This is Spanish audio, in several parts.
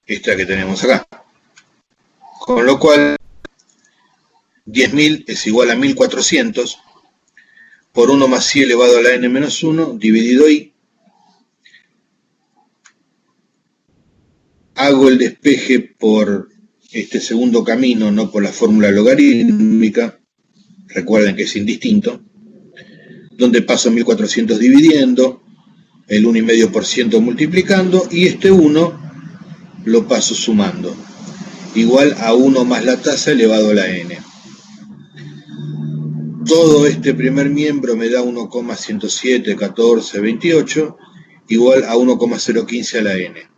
esta que tenemos acá. Con lo cual, 10.000 es igual a 1.400 por 1 más i elevado a la n menos 1 dividido i. Hago el despeje por este segundo camino, no por la fórmula logarítmica. Recuerden que es indistinto. Donde paso 1.400 dividiendo, el 1,5% multiplicando, y este 1 lo paso sumando. Igual a 1 más la tasa elevado a la n. Todo este primer miembro me da 1,107,14,28 igual a 1,015 a la n.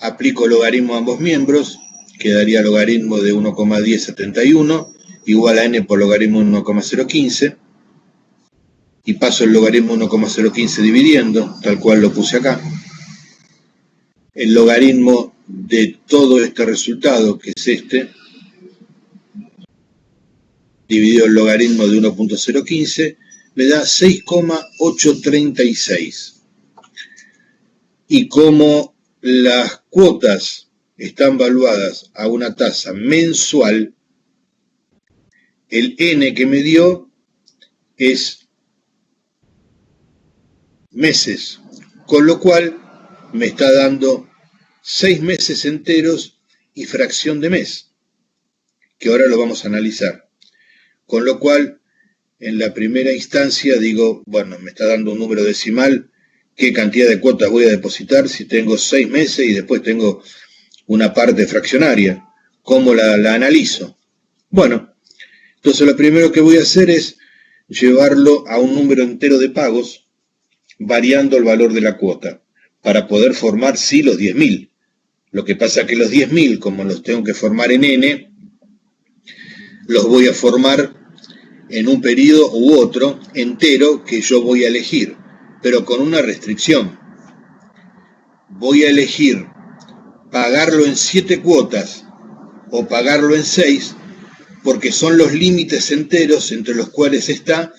Aplico logaritmo a ambos miembros, quedaría logaritmo de 1,1071 igual a n por logaritmo de 1,015. Y paso el logaritmo 1,015 dividiendo, tal cual lo puse acá. El logaritmo de todo este resultado, que es este, dividido el logaritmo de 1,015, me da 6,836. Y como las cuotas están valuadas a una tasa mensual, el n que me dio es meses, con lo cual me está dando 6 meses enteros y fracción de mes, que ahora lo vamos a analizar. Con lo cual, en la primera instancia digo, bueno, me está dando un número decimal, ¿qué cantidad de cuotas voy a depositar si tengo 6 meses y después tengo una parte fraccionaria? ¿Cómo la analizo? Bueno, entonces lo primero que voy a hacer es llevarlo a un número entero de pagos, variando el valor de la cuota, para poder formar, sí, los 10.000. Lo que pasa es que los 10.000, como los tengo que formar en n, los voy a formar en un periodo u otro entero que yo voy a elegir, pero con una restricción. Voy a elegir pagarlo en 7 cuotas o pagarlo en 6, porque son los límites enteros entre los cuales está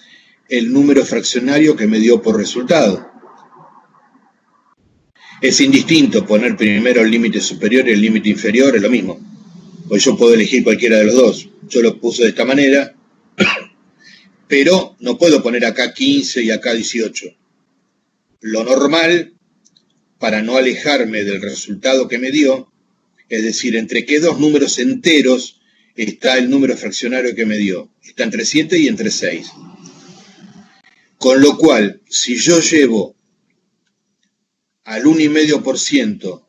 el número fraccionario que me dio por resultado. Es indistinto poner primero el límite superior y el límite inferior, es lo mismo. Pues yo puedo elegir cualquiera de los dos. Yo lo puse de esta manera, pero no puedo poner acá 15 y acá 18. Lo normal, para no alejarme del resultado que me dio, es decir, entre qué dos números enteros está el número fraccionario que me dio. Está entre 7 y entre 6. Con lo cual, si yo llevo al 1,5%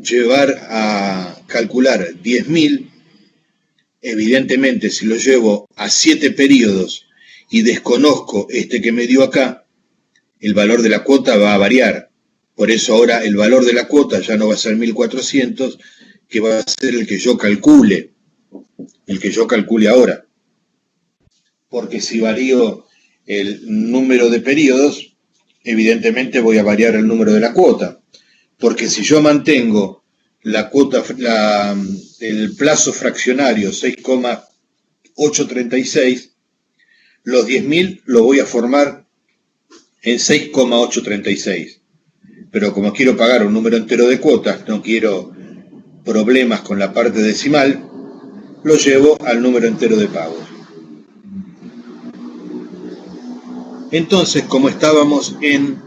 llevar a calcular 10.000, evidentemente si lo llevo a 7 periodos y desconozco este que me dio acá, el valor de la cuota va a variar. Por eso ahora el valor de la cuota ya no va a ser 1.400, que va a ser el que yo calcule ahora. Porque si varío el número de periodos, evidentemente voy a variar el número de la cuota. Porque si yo mantengo la cuota, el plazo fraccionario 6,836, los 10.000 lo voy a formar en 6,836. Pero como quiero pagar un número entero de cuotas, no quiero problemas con la parte decimal, lo llevo al número entero de pagos. Entonces, como estábamos en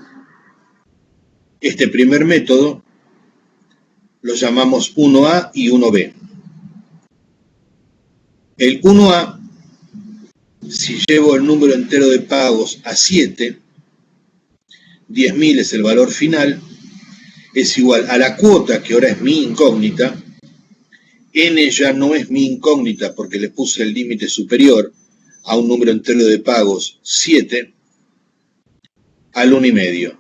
este primer método, lo llamamos 1A y 1B. El 1A, si llevo el número entero de pagos a 7, 10.000 es el valor final, es igual a la cuota, que ahora es mi incógnita. N ya no es mi incógnita porque le puse el límite superior a un número entero de pagos 7, al 1,5.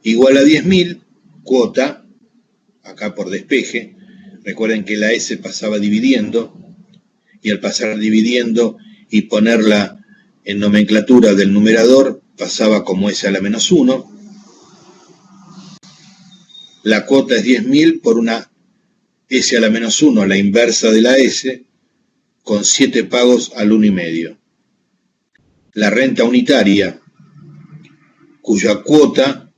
Igual a 10.000, cuota, acá por despeje. Recuerden que la S pasaba dividiendo, y al pasar dividiendo y ponerla en nomenclatura del numerador, pasaba como S a la menos 1. La cuota es 10.000 por una S a la menos 1, la inversa de la S, con 7 pagos al 1,5. La renta unitaria, cuya cuota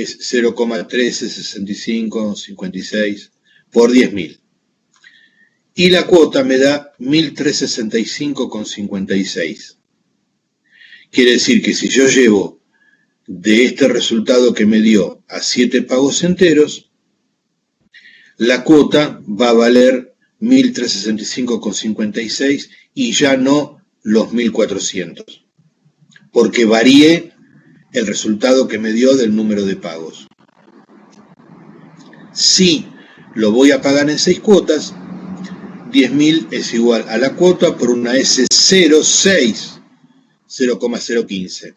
es 0,136556 por 10.000. Y la cuota me da 1.365,56. Quiere decir que si yo llevo de este resultado que me dio a 7 pagos enteros, la cuota va a valer 1.365,56 y ya no los 1.400, porque varié el resultado que me dio del número de pagos. Si lo voy a pagar en 6 cuotas, 10.000 es igual a la cuota por una S06, 0,015.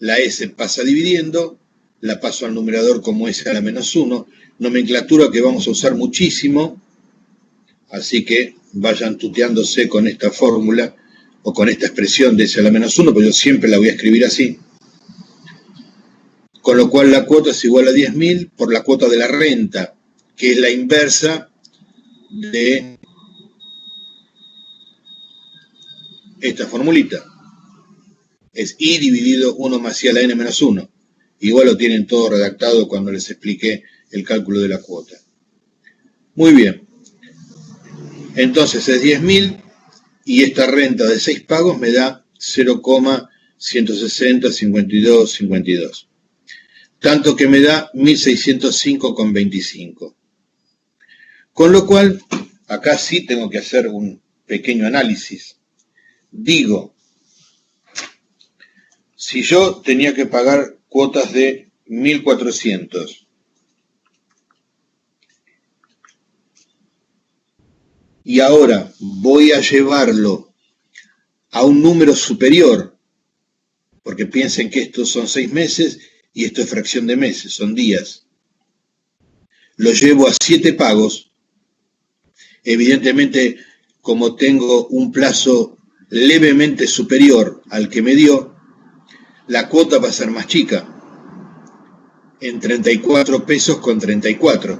La S pasa dividiendo, la paso al numerador como S a la menos 1, nomenclatura que vamos a usar muchísimo, así que vayan tuteándose con esta fórmula o con esta expresión de S a la menos 1, porque yo siempre la voy a escribir así. Con lo cual la cuota es igual a 10.000 por la cuota de la renta, que es la inversa de esta formulita. Es I dividido 1 más I a la n menos 1. Igual lo tienen todo redactado cuando les expliqué el cálculo de la cuota. Muy bien. Entonces es 10.000 y esta renta de 6 pagos me da 0,160,52,52. Tanto que me da 1.605,25. Con lo cual, acá sí tengo que hacer un pequeño análisis. Digo, si yo tenía que pagar cuotas de 1.400 y ahora voy a llevarlo a un número superior, porque piensen que estos son 6 meses y esto es fracción de meses, son días. Lo llevo a 7 pagos. Evidentemente, como tengo un plazo levemente superior al que me dio, la cuota va a ser más chica, en 34 pesos con 34.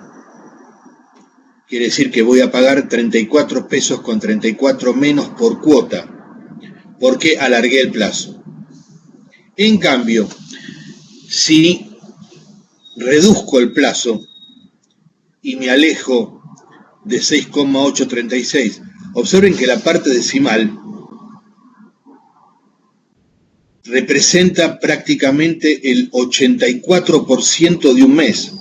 Quiere decir que voy a pagar 34 pesos con 34 menos por cuota, porque alargué el plazo. En cambio, si reduzco el plazo y me alejo de 6,836, observen que la parte decimal representa prácticamente el 84% de un mes,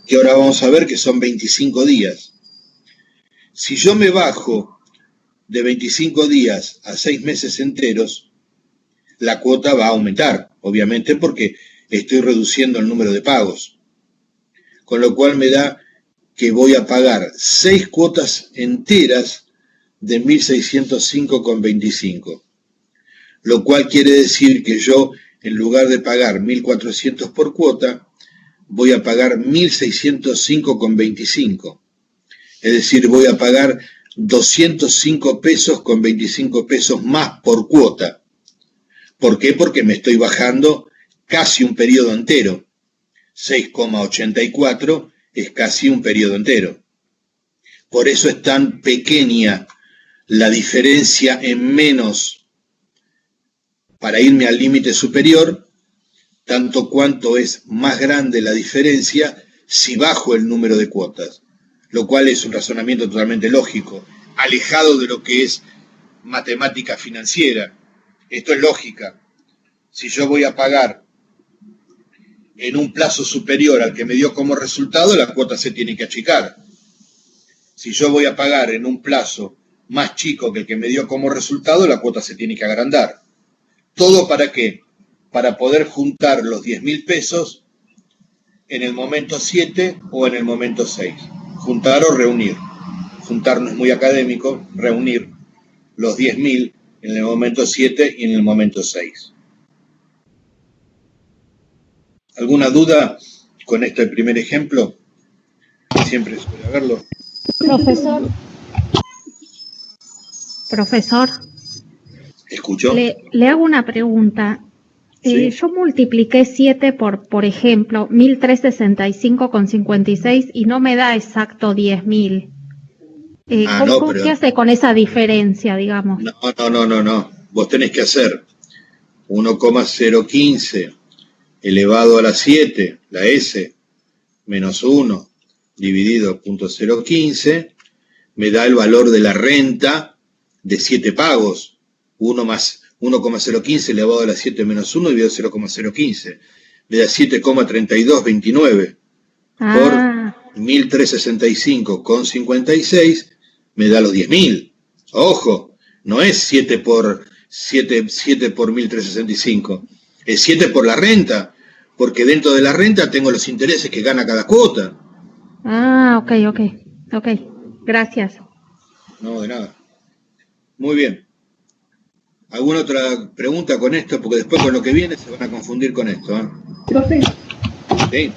que ahora vamos a ver que son 25 días. Si yo me bajo de 25 días a 6 meses enteros, la cuota va a aumentar, obviamente porque estoy reduciendo el número de pagos. Con lo cual me da que voy a pagar 6 cuotas enteras de 1.605,25. Lo cual quiere decir que yo, en lugar de pagar 1.400 por cuota, voy a pagar 1.605,25. Es decir, voy a pagar 205 pesos con 25 pesos más por cuota. ¿Por qué? Porque me estoy bajando casi un periodo entero. 6,84 es casi un periodo entero. Por eso es tan pequeña la diferencia en menos para irme al límite superior, tanto cuanto es más grande la diferencia si bajo el número de cuotas, lo cual es un razonamiento totalmente lógico, alejado de lo que es matemática financiera. Esto es lógica. Si yo voy a pagar en un plazo superior al que me dio como resultado, la cuota se tiene que achicar. Si yo voy a pagar en un plazo más chico que el que me dio como resultado, la cuota se tiene que agrandar. ¿Todo para qué? Para poder juntar los 10.000 pesos en el momento 7 o en el momento 6. Juntar o reunir. Juntar no es muy académico, reunir los 10.000 en el momento 7 y en el momento 6. ¿Alguna duda con este primer ejemplo? Siempre suele haberlo. Profesor. ¿Escucho? Le hago una pregunta. Sí. Yo multipliqué 7 por ejemplo, 1.365,56 y no me da exacto 10.000. ¿Qué hace con esa diferencia, digamos? No. Vos tenés que hacer 1,015 elevado a la 7, la S, menos 1, dividido 0.015, me da el valor de la renta de 7 pagos, 1 más 1,015 elevado a la 7 menos 1 dividido 0,015, me da 7,3229 por 1.365,56, me da los 10.000. Ojo, no es 7 por 1.365, es 7 por la renta, porque dentro de la renta tengo los intereses que gana cada cuota. Ok, gracias. No, de nada. Muy bien. ¿Alguna otra pregunta con esto? Porque después con lo que viene se van a confundir con esto, ¿eh? Profe. Sí.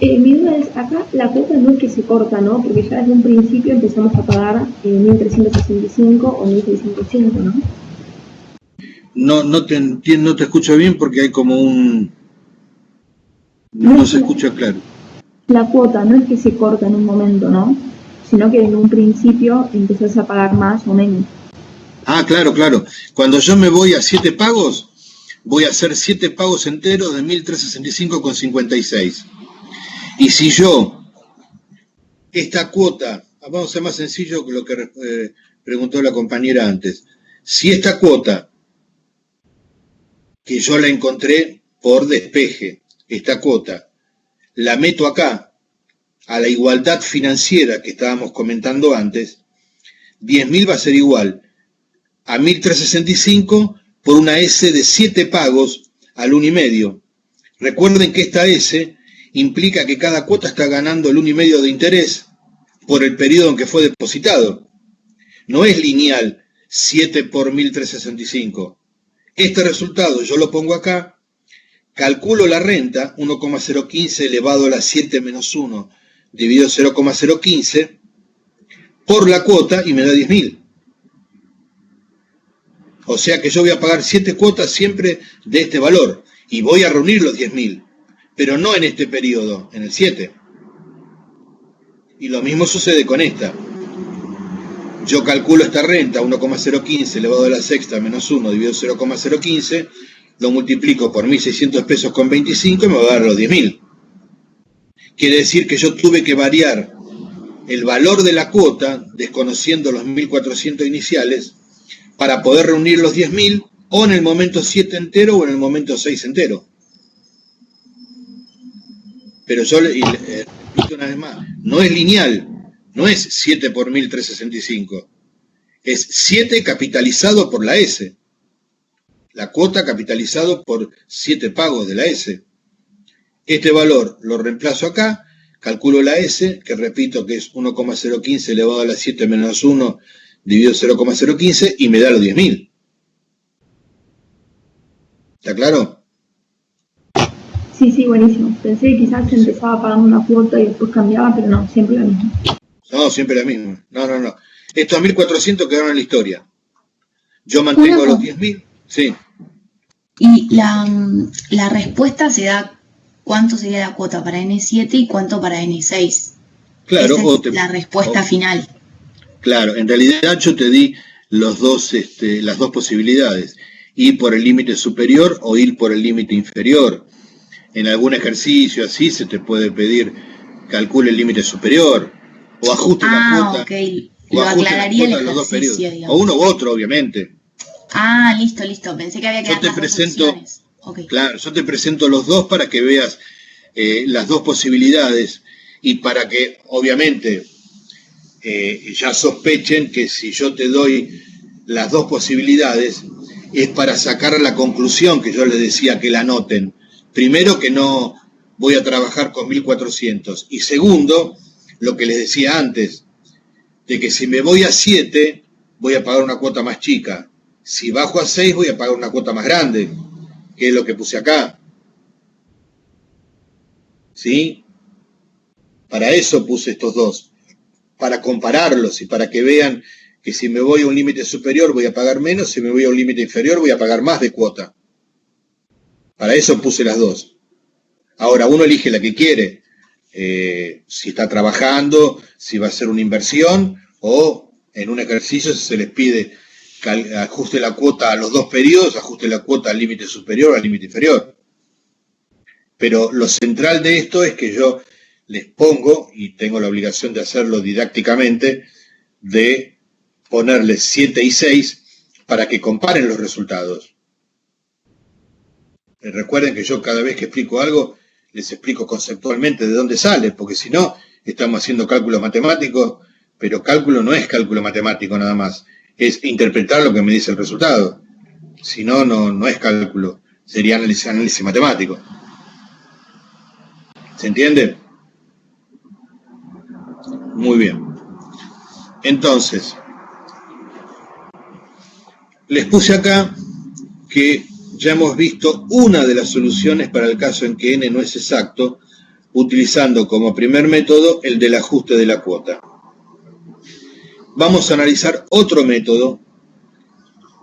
Mi duda es, acá la cuota no es que se corta, ¿no? Porque ya desde un principio empezamos a pagar 1.365 o 1.605, ¿no? No te entiendo, no te escucho bien porque hay como un... No se escucha claro. La cuota no es que se corta en un momento, ¿no? Sino que en un principio empezás a pagar más o menos. Ah, claro. Cuando yo me voy a 7 pagos, voy a hacer 7 pagos enteros de 1.365,56. Y si yo, esta cuota, vamos a ser más sencillo que lo que preguntó la compañera antes. Si esta cuota, que yo la encontré por despeje, esta cuota, la meto acá, a la igualdad financiera que estábamos comentando antes, 10.000 va a ser igual a 1.365 por una S de 7 pagos al 1,5. Recuerden que esta S implica que cada cuota está ganando el 1,5 de interés por el periodo en que fue depositado. No es lineal 7 por 1.365. Este resultado yo lo pongo acá, calculo la renta, 1,015 elevado a la 7 menos 1 dividido 0,015 por la cuota y me da 10.000. O sea que yo voy a pagar 7 cuotas siempre de este valor y voy a reunir los 10.000, pero no en este periodo, en el 7. Y lo mismo sucede con esta. Yo calculo esta renta, 1,015 elevado a la sexta menos 1 dividido 0,015, lo multiplico por 1.600 pesos con 25 y me va a dar los 10.000. Quiere decir que yo tuve que variar el valor de la cuota, desconociendo los 1.400 iniciales, para poder reunir los 10.000 o en el momento 7 entero o en el momento 6 entero. Pero yo repito una vez más, no es lineal, no es 7 por 1.365, es 7 capitalizado por la S, la cuota capitalizado por 7 pagos de la S. Este valor lo reemplazo acá, calculo la S, que repito que es 1,015 elevado a la 7 menos 1 dividido 0,015 y me da los 10.000. ¿Está claro? Sí, buenísimo. Pensé que quizás se empezaba pagando una cuota y después cambiaba, pero no, siempre la misma. No, siempre la misma. No. Estos 1.400 quedaron en la historia. Yo mantengo los 10.000. Sí. Y la respuesta se da cuánto sería la cuota para N7 y cuánto para N6. Claro. Esa es la respuesta final. Claro, en realidad yo te di las dos posibilidades. Ir por el límite superior o ir por el límite inferior. En algún ejercicio así se te puede pedir calcule el límite superior o ajuste la cuota. Okay. O ajuste la cuota de los dos periodos. Digamos. O uno u otro, obviamente. Listo. Pensé que había que dar las dos opciones. Okay. Claro, yo te presento los dos para que veas las dos posibilidades y para que, obviamente, ya sospechen que si yo te doy las dos posibilidades es para sacar la conclusión que yo les decía que la anoten. Primero, que no voy a trabajar con 1.400. Y segundo, lo que les decía antes, de que si me voy a 7, voy a pagar una cuota más chica. Si bajo a 6, voy a pagar una cuota más grande, que es lo que puse acá. ¿Sí? Para eso puse estos dos, para compararlos y para que vean que si me voy a un límite superior voy a pagar menos, si me voy a un límite inferior voy a pagar más de cuota. Para eso puse las dos. Ahora, uno elige la que quiere, si está trabajando, si va a hacer una inversión, o en un ejercicio se les pide que ajuste la cuota a los dos periodos, ajuste la cuota al límite superior o al límite inferior. Pero lo central de esto es que yo les pongo, y tengo la obligación de hacerlo didácticamente, de ponerles 7 y 6 para que comparen los resultados. Recuerden que yo cada vez que explico algo, les explico conceptualmente de dónde sale, porque si no, estamos haciendo cálculos matemáticos, pero cálculo no es cálculo matemático nada más, es interpretar lo que me dice el resultado. Si no, no es cálculo, sería análisis matemático. ¿Se entiende? Muy bien. Entonces, les puse acá que ya hemos visto una de las soluciones para el caso en que n no es exacto, utilizando como primer método el del ajuste de la cuota. Vamos a analizar otro método,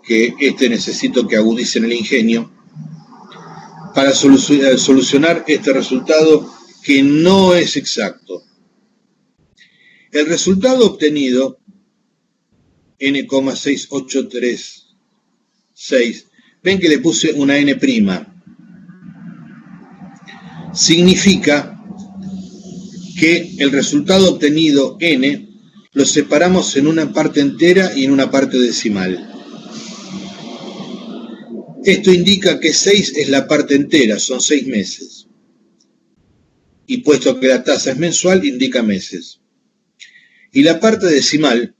que necesito que agudicen el ingenio, para solucionar este resultado que no es exacto. El resultado obtenido, n,6836, ven que le puse una n', significa que el resultado obtenido n lo separamos en una parte entera y en una parte decimal. Esto indica que 6 es la parte entera, son 6 meses. Y puesto que la tasa es mensual, indica meses. Y la parte decimal,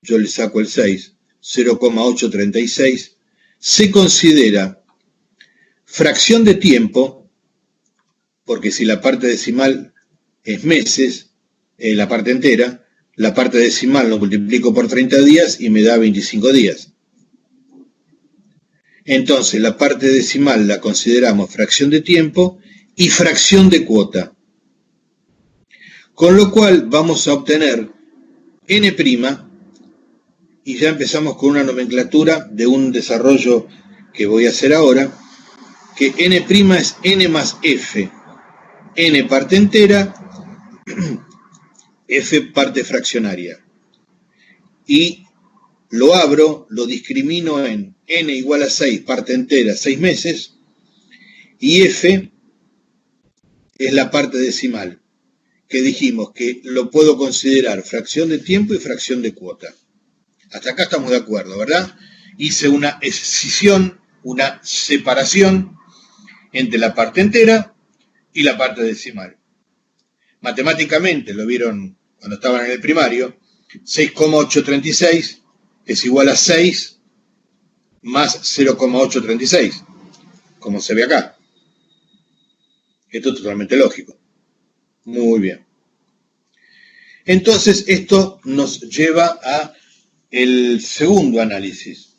yo le saco el 6, 0,836, se considera fracción de tiempo, porque si la parte decimal es meses, la parte entera, la parte decimal lo multiplico por 30 días y me da 25 días. Entonces la parte decimal la consideramos fracción de tiempo y fracción de cuota. Con lo cual vamos a obtener n', y ya empezamos con una nomenclatura de un desarrollo que voy a hacer ahora, que n' es n más f, n parte entera, f parte fraccionaria. Y lo abro, lo discrimino en n igual a 6, parte entera, 6 meses, y f es la parte decimal, que dijimos que lo puedo considerar fracción de tiempo y fracción de cuota. Hasta acá estamos de acuerdo, ¿verdad? Hice una escisión, una separación entre la parte entera y la parte decimal. Matemáticamente, lo vieron cuando estaban en el primario, 6,836 es igual a 6 más 0,836, como se ve acá. Esto es totalmente lógico. Muy bien. Entonces, esto nos lleva a el segundo análisis,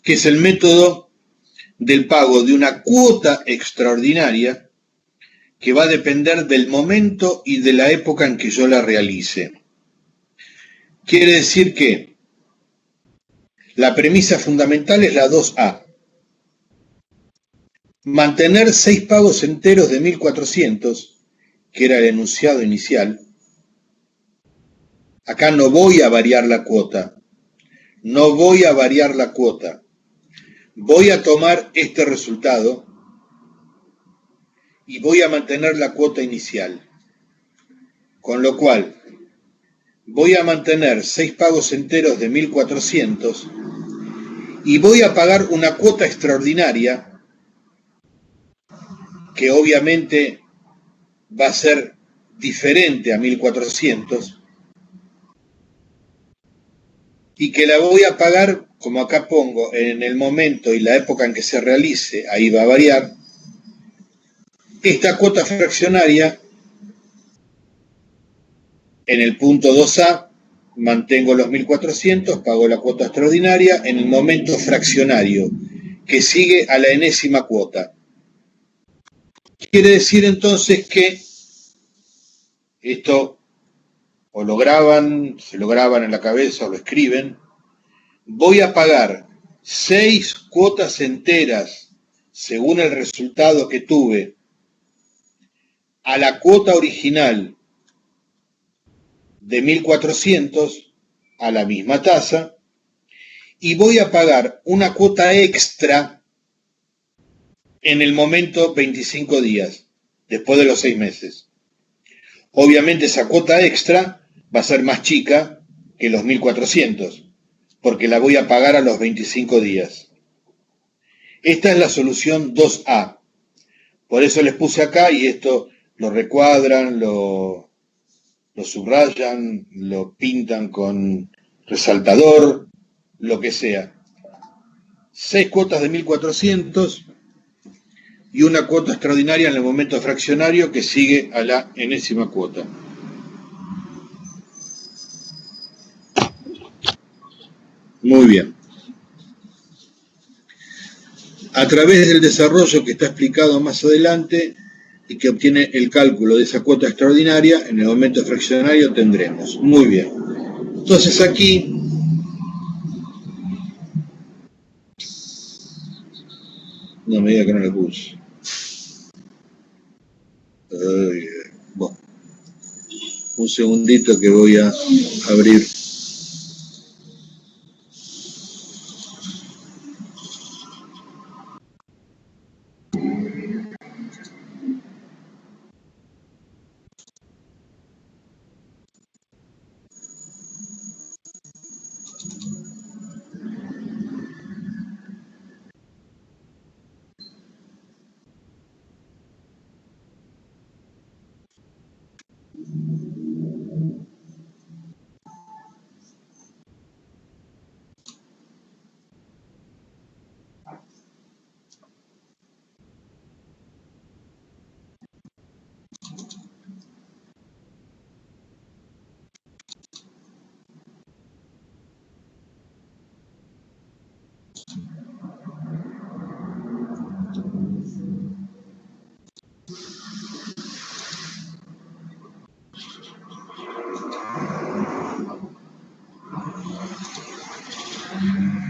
que es el método del pago de una cuota extraordinaria que va a depender del momento y de la época en que yo la realice. Quiere decir que la premisa fundamental es la 2A. Mantener 6 pagos enteros de 1.400, que era el enunciado inicial. Acá no voy a variar la cuota. No voy a variar la cuota. Voy a tomar este resultado y voy a mantener la cuota inicial. Con lo cual, voy a mantener 6 pagos enteros de 1.400 y voy a pagar una cuota extraordinaria que obviamente va a ser diferente a 1.400 y que la voy a pagar, como acá pongo, en el momento y la época en que se realice, ahí va a variar. Esta cuota fraccionaria, en el punto 2A, mantengo los 1.400, pago la cuota extraordinaria en el momento fraccionario, que sigue a la enésima cuota. Quiere decir entonces que esto o lo graban, se lo graban en la cabeza o lo escriben. Voy a pagar 6 cuotas enteras según el resultado que tuve a la cuota original de 1.400 a la misma tasa, y voy a pagar una cuota extra en el momento 25 días, después de los 6 meses. Obviamente esa cuota extra va a ser más chica que los 1.400, porque la voy a pagar a los 25 días. Esta es la solución 2A. Por eso les puse acá, y esto lo recuadran, lo subrayan, lo pintan con resaltador, lo que sea. 6 cuotas de 1.400 y una cuota extraordinaria en el momento fraccionario que sigue a la enésima cuota. Muy bien. A través del desarrollo que está explicado más adelante y que obtiene el cálculo de esa cuota extraordinaria, en el momento fraccionario tendremos. Muy bien. Entonces aquí no me diga que no le puse. Bueno. Un segundito que voy a abrir.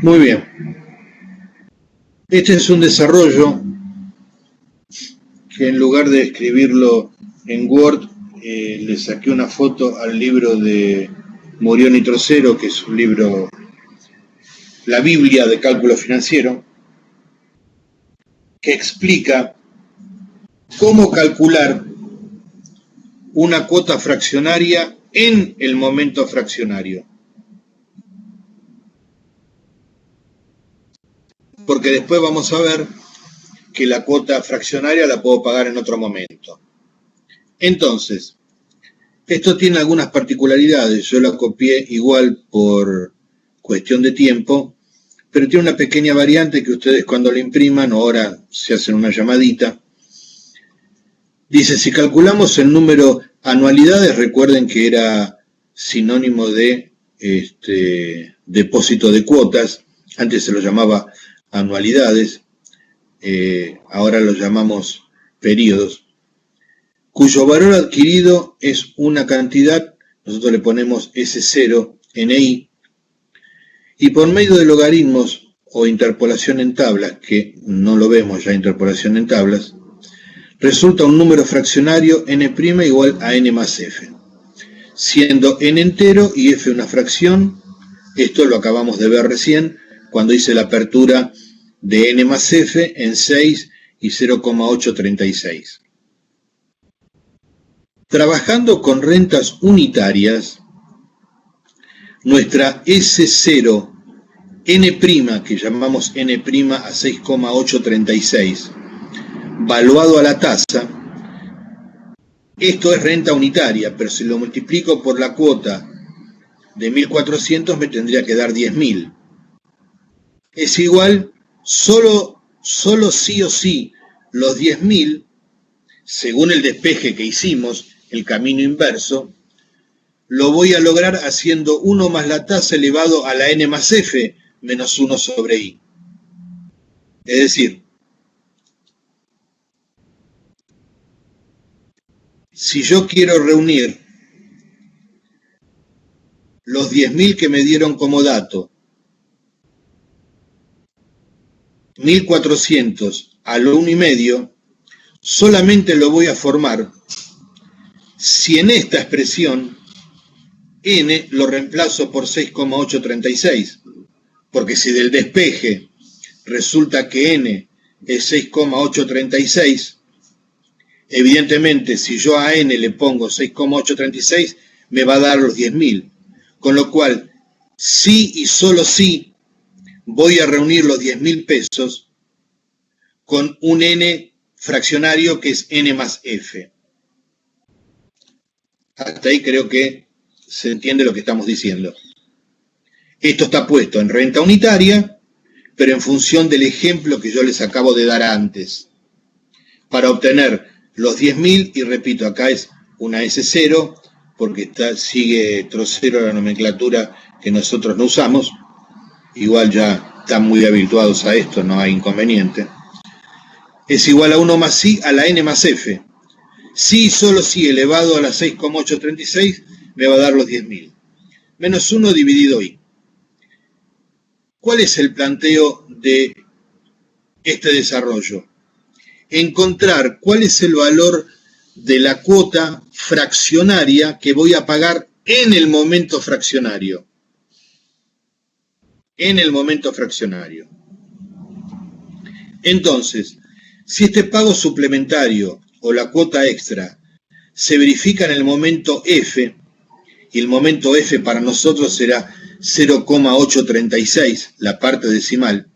Muy bien. Este es un desarrollo que en lugar de escribirlo en Word, le saqué una foto al libro de Morión y Trocero, que es un libro, la Biblia de cálculo financiero, que explica cómo calcular una cuota fraccionaria en el momento fraccionario. Porque después vamos a ver que la cuota fraccionaria la puedo pagar en otro momento. Entonces, esto tiene algunas particularidades. Yo la copié igual por cuestión de tiempo, pero tiene una pequeña variante que ustedes cuando la impriman, o ahora se hacen una llamadita. Dice, si calculamos el número anualidades, recuerden que era sinónimo de depósito de cuotas. Antes se lo llamaba anualidades, ahora lo llamamos periodos, cuyo valor adquirido es una cantidad, nosotros le ponemos S0, NI, y por medio de logaritmos o interpolación en tablas, que no lo vemos ya interpolación en tablas, resulta un número fraccionario n' igual a n más f, siendo n entero y f una fracción. Esto lo acabamos de ver recién cuando hice la apertura de n más f en 6 y 0,836. Trabajando con rentas unitarias, nuestra S0 n', que llamamos n' a 6,836, valuado a la tasa, esto es renta unitaria, pero si lo multiplico por la cuota de 1.400 me tendría que dar 10.000. Es igual, solo sí o sí, los 10.000, según el despeje que hicimos, el camino inverso, lo voy a lograr haciendo 1 más la tasa elevado a la n más f menos 1 sobre i. Es decir, si yo quiero reunir los 10.000 que me dieron como dato, 1.400 al 1,5, solamente lo voy a formar si en esta expresión n lo reemplazo por 6,836, porque si del despeje resulta que n es 6,836. Evidentemente, si yo a n le pongo 6,836, me va a dar los 10.000. Con lo cual, sí y solo sí, voy a reunir los 10.000 pesos con un n fraccionario que es n más f. Hasta ahí creo que se entiende lo que estamos diciendo. Esto está puesto en renta unitaria, pero en función del ejemplo que yo les acabo de dar antes. Para obtener los 10.000, y repito, acá es una S0, porque sigue trocero la nomenclatura que nosotros no usamos. Igual ya están muy habituados a esto, no hay inconveniente. Es igual a 1 más I a la n más f. Si y solo si elevado a la 6,836 me va a dar los 10.000. Menos 1 dividido I. ¿Cuál es el planteo de este desarrollo? Encontrar cuál es el valor de la cuota fraccionaria que voy a pagar en el momento fraccionario. En el momento fraccionario. Entonces, si este pago suplementario o la cuota extra se verifica en el momento F, y el momento F para nosotros será 0,836, la parte decimal,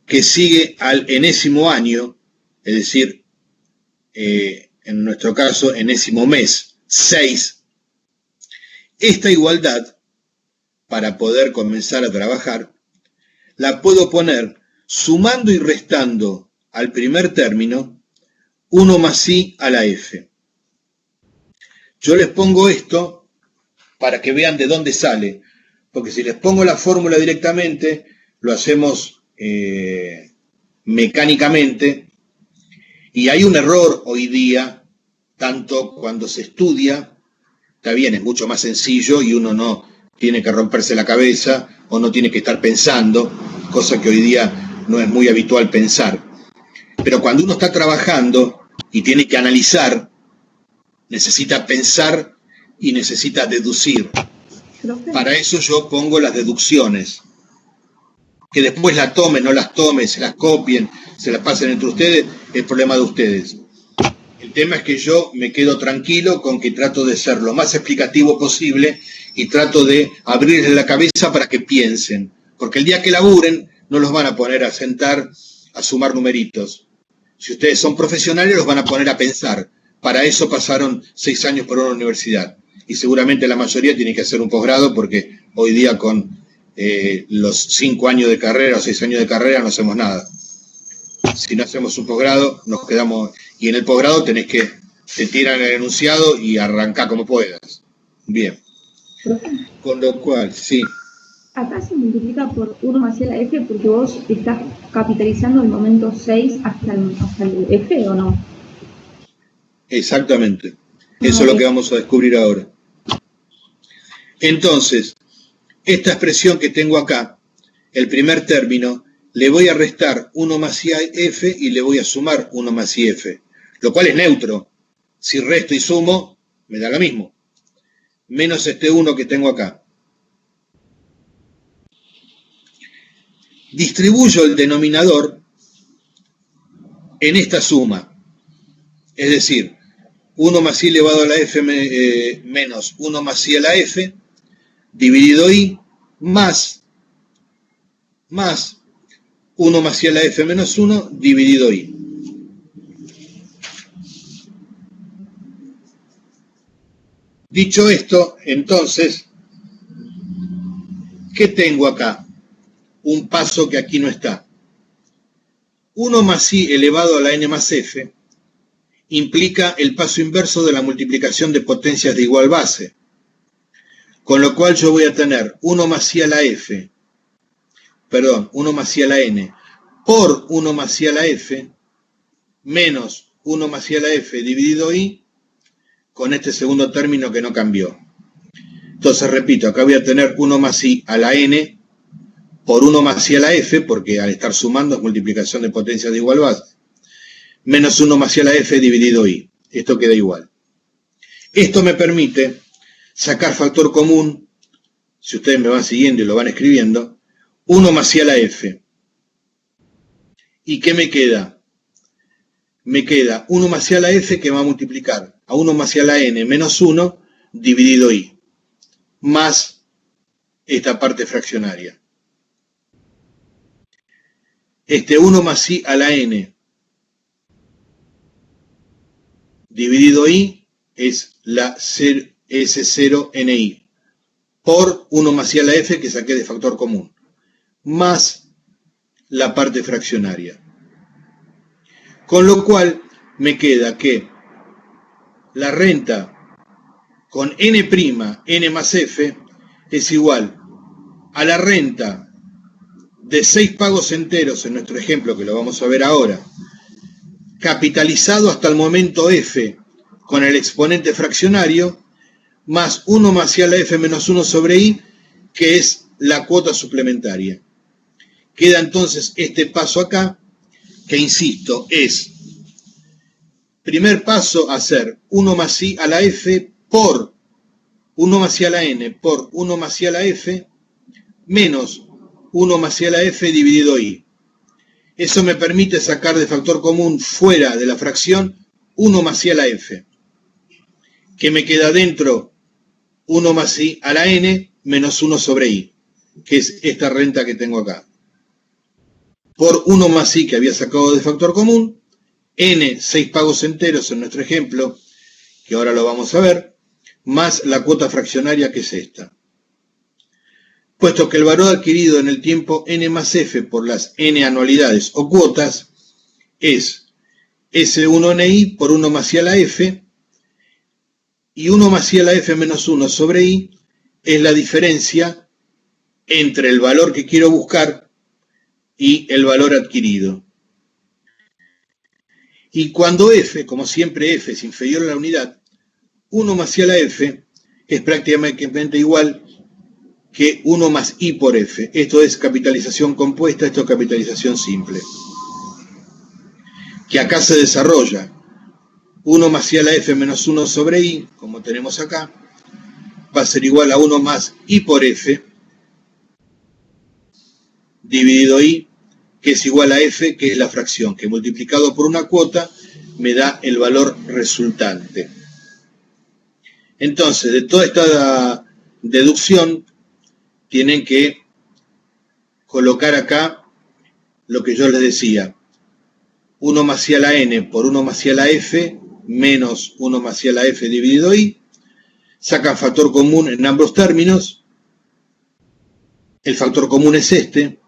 que sigue al enésimo año, es decir, en nuestro caso, enésimo mes, 6. Esta igualdad, para poder comenzar a trabajar, la puedo poner sumando y restando al primer término 1 más I a la F. Yo les pongo esto para que vean de dónde sale, porque si les pongo la fórmula directamente, lo hacemos mecánicamente, y hay un error hoy día, tanto cuando se estudia, está bien, es mucho más sencillo y uno no tiene que romperse la cabeza o no tiene que estar pensando, cosa que hoy día no es muy habitual pensar. Pero cuando uno está trabajando y tiene que analizar, necesita pensar y necesita deducir. Para eso yo pongo las deducciones. Que después las tomen, no las tomen, se las copien, se las pasen entre ustedes, es problema de ustedes. El tema es que yo me quedo tranquilo con que trato de ser lo más explicativo posible y trato de abrirles la cabeza para que piensen. Porque el día que laburen, no los van a poner a sentar a sumar numeritos. Si ustedes son profesionales, los van a poner a pensar. Para eso pasaron 6 años por una universidad. Y seguramente la mayoría tiene que hacer un posgrado porque hoy día con los 5 años de carrera o 6 años de carrera no hacemos nada. Si no hacemos un posgrado, nos quedamos... Y en el posgrado te tiran el enunciado y arrancá como puedas. Bien. Con lo cual, sí. Acá se multiplica por 1 más I a la F porque vos estás capitalizando el momento 6 hasta el F, ¿o no? Exactamente. Eso es lo que vamos a descubrir ahora. Entonces, esta expresión que tengo acá, el primer término, le voy a restar 1 más I a F y le voy a sumar 1 más I F, lo cual es neutro. Si resto y sumo, me da lo mismo. Menos este 1 que tengo acá. Distribuyo el denominador en esta suma. Es decir, 1 más I elevado a la F menos 1 más I a la F, dividido I, más 1 más I a la F menos 1, dividido I. Dicho esto, entonces, ¿qué tengo acá? Un paso que aquí no está. 1 más I elevado a la n más f implica el paso inverso de la multiplicación de potencias de igual base. Con lo cual yo voy a tener 1 más I a la f, 1 más I a la n, por 1 más I a la f, menos 1 más I a la f dividido I, con este segundo término que no cambió. Entonces, repito, acá voy a tener 1 más I a la n por 1 más I a la f, porque al estar sumando es multiplicación de potencias de igual base, menos 1 más I a la f dividido I. Esto queda igual. Esto me permite sacar factor común, si ustedes me van siguiendo y lo van escribiendo, 1 más I a la f. ¿Y qué me queda? Me queda 1 más i a la f que va a multiplicar a 1 más i a la n menos 1 dividido i, más esta parte fraccionaria. Este 1 más i a la n dividido i es la S0ni por 1 más i a la f que saqué de factor común, más la parte fraccionaria. Con lo cual me queda que la renta con n' más f es igual a la renta de 6 pagos enteros, en nuestro ejemplo que lo vamos a ver ahora, capitalizado hasta el momento f con el exponente fraccionario, más 1 más i a la f menos 1 sobre i, que es la cuota suplementaria. Queda entonces este paso acá, que insisto, es, primer paso, hacer 1 más i a la f por 1 más i a la n por 1 más i a la f menos 1 más i a la f dividido i. Eso me permite sacar de factor común fuera de la fracción 1 más i a la f. Que me queda dentro 1 más i a la n menos 1 sobre i, que es esta renta que tengo acá. Por 1 más i que había sacado de factor común, n, 6 pagos enteros en nuestro ejemplo, que ahora lo vamos a ver, más la cuota fraccionaria que es esta. Puesto que el valor adquirido en el tiempo n más f por las n anualidades o cuotas es S1ni por 1 más i a la f, y 1 más i a la f menos 1 sobre i es la diferencia entre el valor que quiero buscar y el valor adquirido. Y cuando f, como siempre f es inferior a la unidad, 1 más i a la f es prácticamente igual que 1 más i por f. Esto es capitalización compuesta, esto es capitalización simple. Que acá se desarrolla 1 más i a la f menos 1 sobre i, como tenemos acá, va a ser igual a 1 más i por f dividido i, que es igual a f, que es la fracción, que multiplicado por una cuota me da el valor resultante. Entonces, de toda esta deducción, tienen que colocar acá lo que yo les decía. 1 más i a la n por 1 más i a la f menos 1 más i a la f dividido i. Sacan factor común en ambos términos. El factor común es este.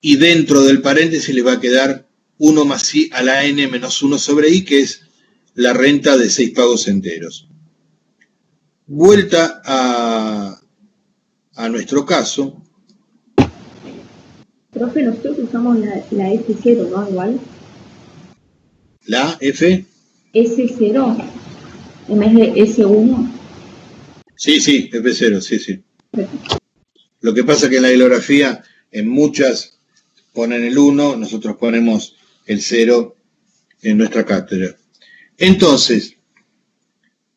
Y dentro del paréntesis le va a quedar 1 más i a la n menos 1 sobre i, que es la renta de 6 pagos enteros. Vuelta a nuestro caso. Profe, nosotros usamos la F0, ¿no? Igual. ¿La F? S0 en vez de S1. Sí, F0, sí. Lo que pasa es que en la bibliografía, en muchas ponen el 1, nosotros ponemos el 0 en nuestra cátedra. Entonces,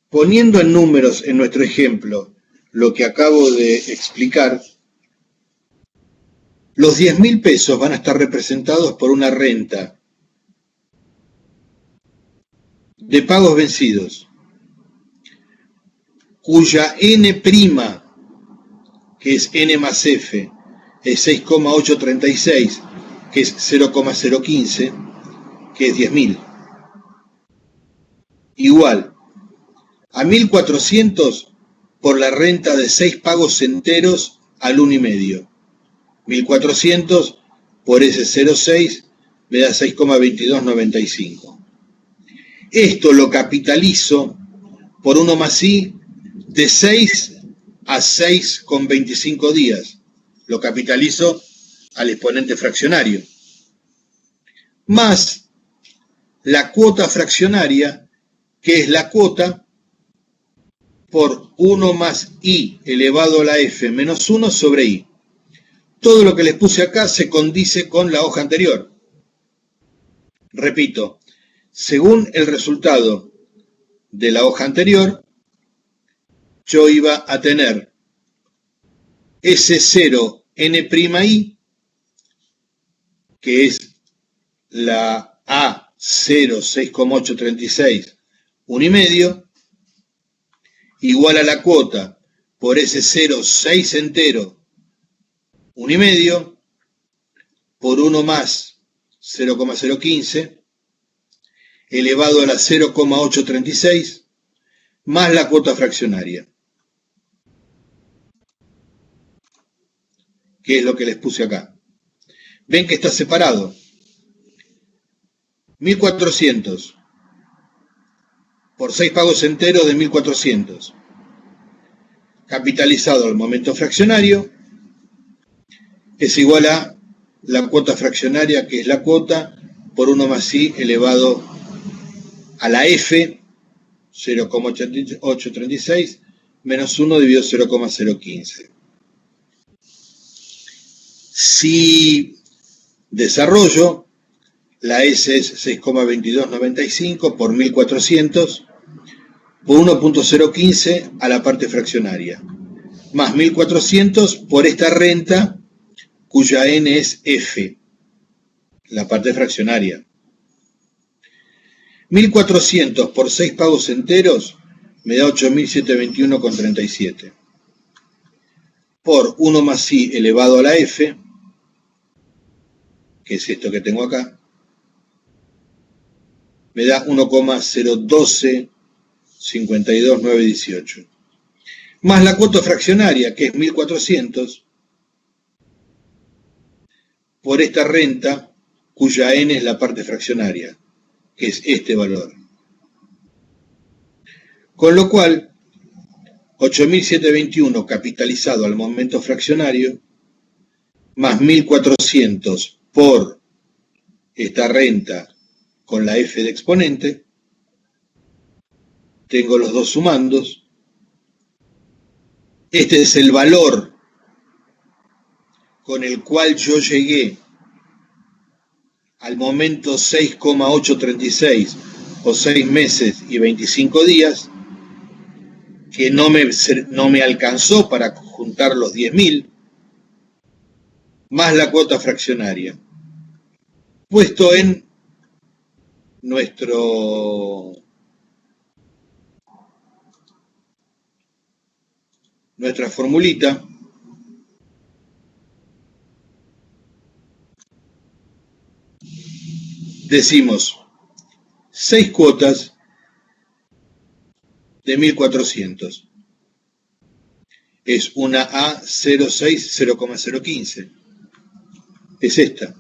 poniendo en números en nuestro ejemplo lo que acabo de explicar, los 10.000 pesos van a estar representados por una renta de pagos vencidos, cuya n', que es n más f, es 6,836, que es 0,015, que es 10.000. Igual a 1.400 por la renta de 6 pagos enteros al 1,5. 1.400 por ese 0,6 me da 6,2295. Esto lo capitalizo por 1 más i de 6 a 6,25 días. Lo capitalizo al exponente fraccionario. Más la cuota fraccionaria, que es la cuota por 1 más i elevado a la f menos 1 sobre i. Todo lo que les puse acá se condice con la hoja anterior. Repito, según el resultado de la hoja anterior, yo iba a tener S0 N'I, que es la A0, 6,836, 1,5, igual a la cuota por ese 0, 6 entero, 1,5, por 1 más 0,015, elevado a la 0,836, más la cuota fraccionaria, que es lo que les puse acá. Ven que está separado. 1.400 por 6 pagos enteros de 1.400, capitalizado al momento fraccionario, es igual a la cuota fraccionaria, que es la cuota por 1 más i elevado a la f, 0,836, menos 1 dividido 0,015. Si desarrollo, la S es 6,2295 por 1.400 por 1.015 a la parte fraccionaria, más 1.400 por esta renta cuya N es F, la parte fraccionaria. 1.400 por 6 pagos enteros me da 8.721,37. Por 1 más I elevado a la F, que es esto que tengo acá, me da 1,012,52,918. Más la cuota fraccionaria, que es 1.400, por esta renta, cuya N es la parte fraccionaria, que es este valor. Con lo cual, 8.721 capitalizado al momento fraccionario, más 1.400 por esta renta con la F de exponente, tengo los dos sumandos. Este es el valor con el cual yo llegué al momento 6,836 o 6 meses y 25 días, que no me alcanzó para juntar los 10.000, más la cuota fraccionaria, puesto en nuestra formulita. Decimos 6 cuotas de 1.400. Es una A06, 0,015. Es esta.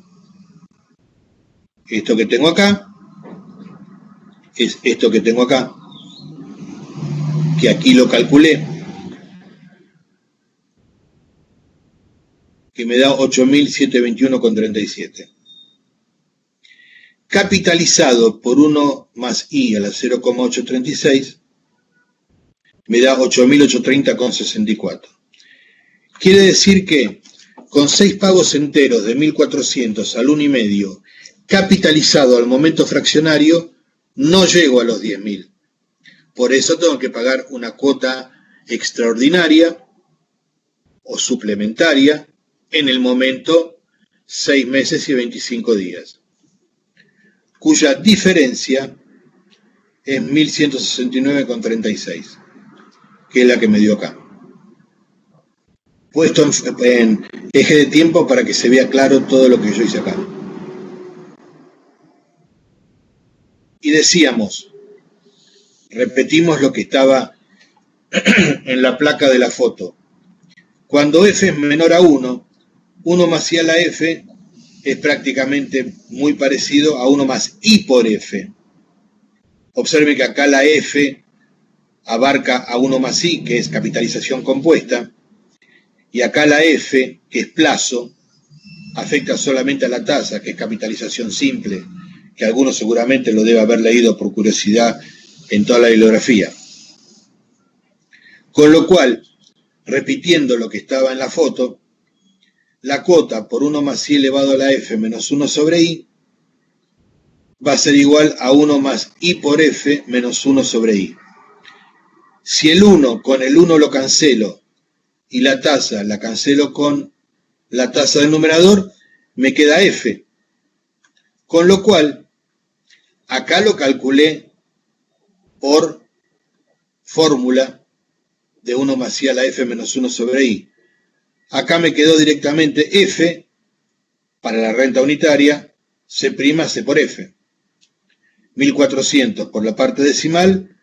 Esto que tengo acá es esto que tengo acá, que aquí lo calculé, que me da 8.721,37. Capitalizado por 1 más i a la 0,836, me da 8.830,64. Quiere decir que con 6 pagos enteros de 1.400 al 1,5, capitalizado al momento fraccionario, no llego a los 10.000. Por eso tengo que pagar una cuota extraordinaria o suplementaria en el momento 6 meses y 25 días, cuya diferencia es 1.169,36, que es la que me dio acá. Puesto en eje de tiempo para que se vea claro todo lo que yo hice acá. Y decíamos, repetimos lo que estaba en la placa de la foto. Cuando f es menor a 1, 1 más i a la f es prácticamente muy parecido a 1 más i por f. Observe que acá la f abarca a 1 más i, que es capitalización compuesta, y acá la f, que es plazo, afecta solamente a la tasa, que es capitalización simple, que algunos seguramente lo debe haber leído por curiosidad en toda la bibliografía. Con lo cual, repitiendo lo que estaba en la foto, la cuota por 1 más i elevado a la f menos 1 sobre i va a ser igual a 1 más i por f menos 1 sobre i. Si el 1 con el 1 lo cancelo y la tasa la cancelo con la tasa del numerador, me queda f. Con lo cual, acá lo calculé por fórmula de 1 más I a la F menos 1 sobre I. Acá me quedó directamente F para la renta unitaria, C' C por F. 1400 por la parte decimal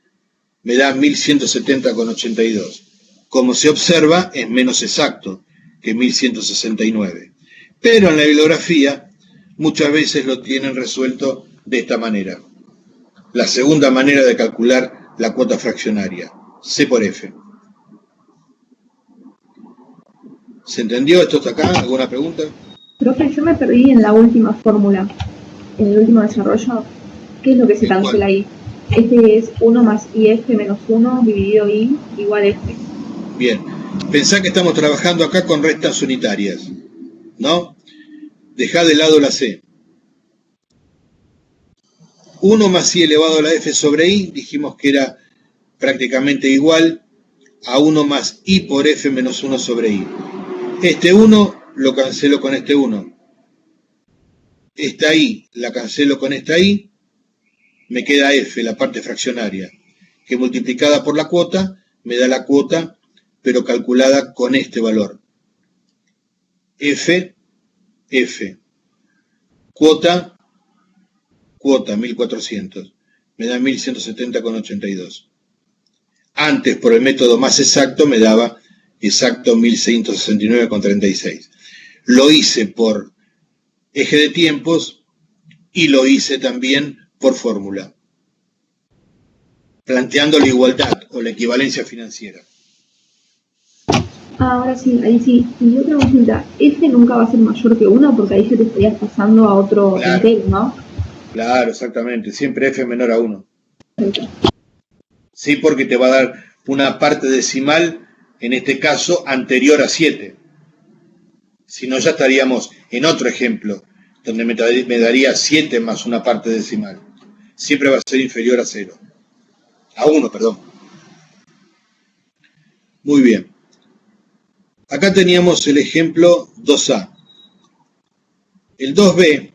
me da 1170,82. Como se observa, es menos exacto que 1169. Pero en la bibliografía muchas veces lo tienen resuelto de esta manera. La segunda manera de calcular la cuota fraccionaria, C por F. ¿Se entendió esto hasta acá? ¿Alguna pregunta? Profe, yo me perdí en la última fórmula, en el último desarrollo. ¿Qué es lo que se cancela ahí? Este es 1 más IF menos 1 dividido I igual F. Bien, pensá que estamos trabajando acá con restas unitarias, ¿no? Dejá de lado la C. 1 más I elevado a la F sobre I, dijimos que era prácticamente igual a 1 más I por F menos 1 sobre I. Este 1 lo cancelo con este 1. Esta I la cancelo con esta I. Me queda F, la parte fraccionaria, que multiplicada por la cuota me da la cuota, pero calculada con este valor. F, cuota, 1400. Me da 1170,82. Antes, por el método más exacto, me daba exacto 1169,36. Lo hice por eje de tiempos y lo hice también por fórmula, planteando la igualdad o la equivalencia financiera. Ahora sí, ahí sí. Y otra consulta, F nunca va a ser mayor que 1 porque ahí ya te estarías pasando a otro entero, ¿no? Claro, exactamente. Siempre F menor a 1. Perfecto. Sí, porque te va a dar una parte decimal, en este caso, anterior a 7. Si no, ya estaríamos en otro ejemplo, donde me daría 7 más una parte decimal. Siempre va a ser inferior a 0. A 1, perdón. Muy bien. Acá teníamos el ejemplo 2A. El 2B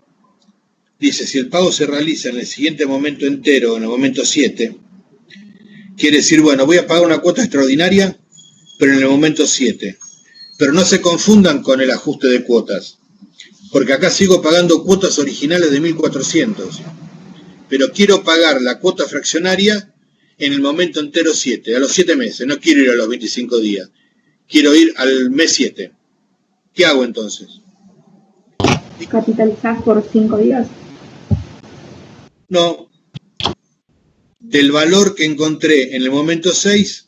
dice, si el pago se realiza en el siguiente momento entero, en el momento 7, quiere decir, bueno, voy a pagar una cuota extraordinaria, pero en el momento 7. Pero no se confundan con el ajuste de cuotas, porque acá sigo pagando cuotas originales de 1400, pero quiero pagar la cuota fraccionaria en el momento entero 7, a los 7 meses, no quiero ir a los 25 días, quiero ir al mes 7. ¿Qué hago entonces? ¿Capitalizás por 5 días? No. Del valor que encontré en el momento 6,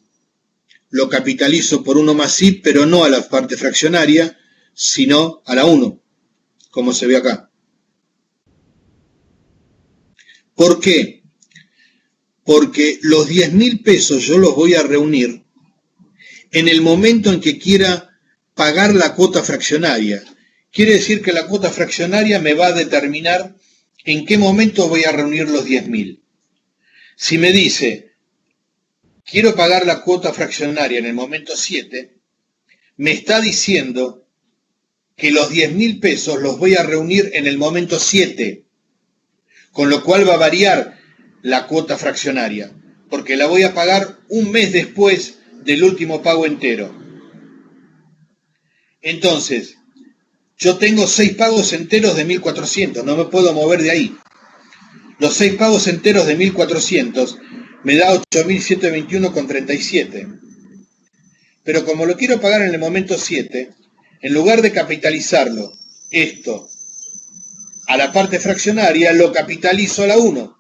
lo capitalizo por 1 más I, pero no a la parte fraccionaria, sino a la 1, como se ve acá. ¿Por qué? Porque los 10.000 pesos yo los voy a reunir en el momento en que quiera pagar la cuota fraccionaria. Quiere decir que la cuota fraccionaria me va a determinar en qué momento voy a reunir los 10.000. Si me dice, quiero pagar la cuota fraccionaria en el momento 7, me está diciendo que los 10.000 pesos los voy a reunir en el momento 7, con lo cual va a variar la cuota fraccionaria, porque la voy a pagar un mes después del último pago entero. Entonces, yo tengo 6 pagos enteros de 1.400, no me puedo mover de ahí. Los 6 pagos enteros de 1.400 me da 8.721,37. Pero como lo quiero pagar en el momento 7, en lugar de capitalizarlo, esto, a la parte fraccionaria, lo capitalizo a la 1,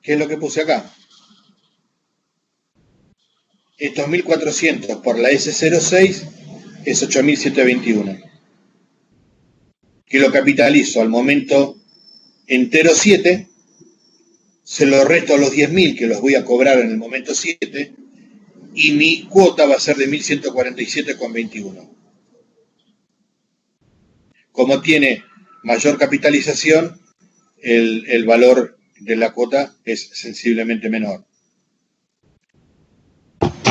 que es lo que puse acá. Estos 1.400 por la S06 es 8.721. Que lo capitalizo al momento entero 7, se lo resto a los 10.000 que los voy a cobrar en el momento 7, y mi cuota va a ser de 1.147,21. Como tiene mayor capitalización, el valor de la cuota es sensiblemente menor.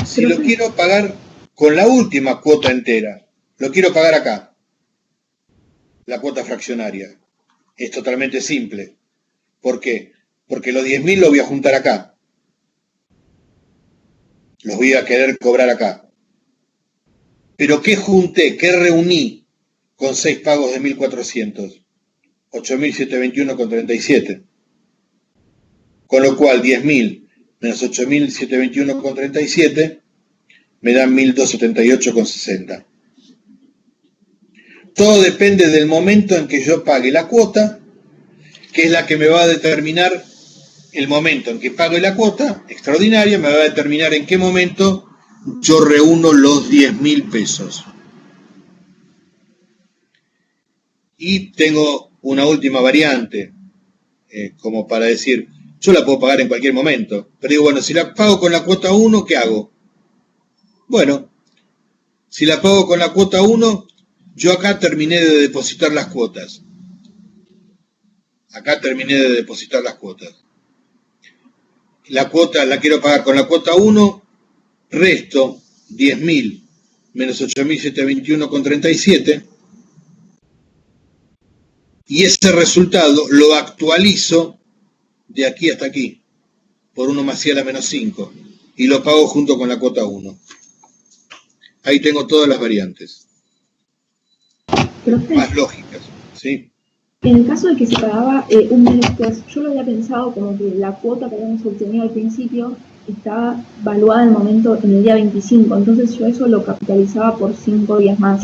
Si lo quiero pagar con la última cuota entera, lo quiero pagar acá, la cuota fraccionaria, es totalmente simple. ¿Por qué? Porque los 10.000 los voy a juntar acá. Los voy a querer cobrar acá. Pero ¿qué junté? ¿Qué reuní con 6 pagos de 1.400? 8.721,37. Con lo cual 10.000 menos 8.721,37 me dan 1.278,60. Todo depende del momento en que yo pague la cuota, que es la que me va a determinar el momento en que pague la cuota extraordinaria, me va a determinar en qué momento yo reúno los 10.000 pesos. Y tengo una última variante, como para decir, yo la puedo pagar en cualquier momento, pero digo, bueno, si la pago con la cuota 1, ¿qué hago? Bueno, si la pago con la cuota 1, yo acá terminé de depositar las cuotas. La cuota la quiero pagar con la cuota 1, resto 10.000 menos 8.721,37 y ese resultado lo actualizo de aquí hasta aquí por 1 más i a la menos 5 y lo pago junto con la cuota 1. Ahí tengo todas las variantes. Profe, más lógicas, ¿sí? En el caso de que se pagaba un mes después, yo lo había pensado como que la cuota que habíamos obtenido al principio estaba valuada en el día 25, entonces yo eso lo capitalizaba por 5 días más.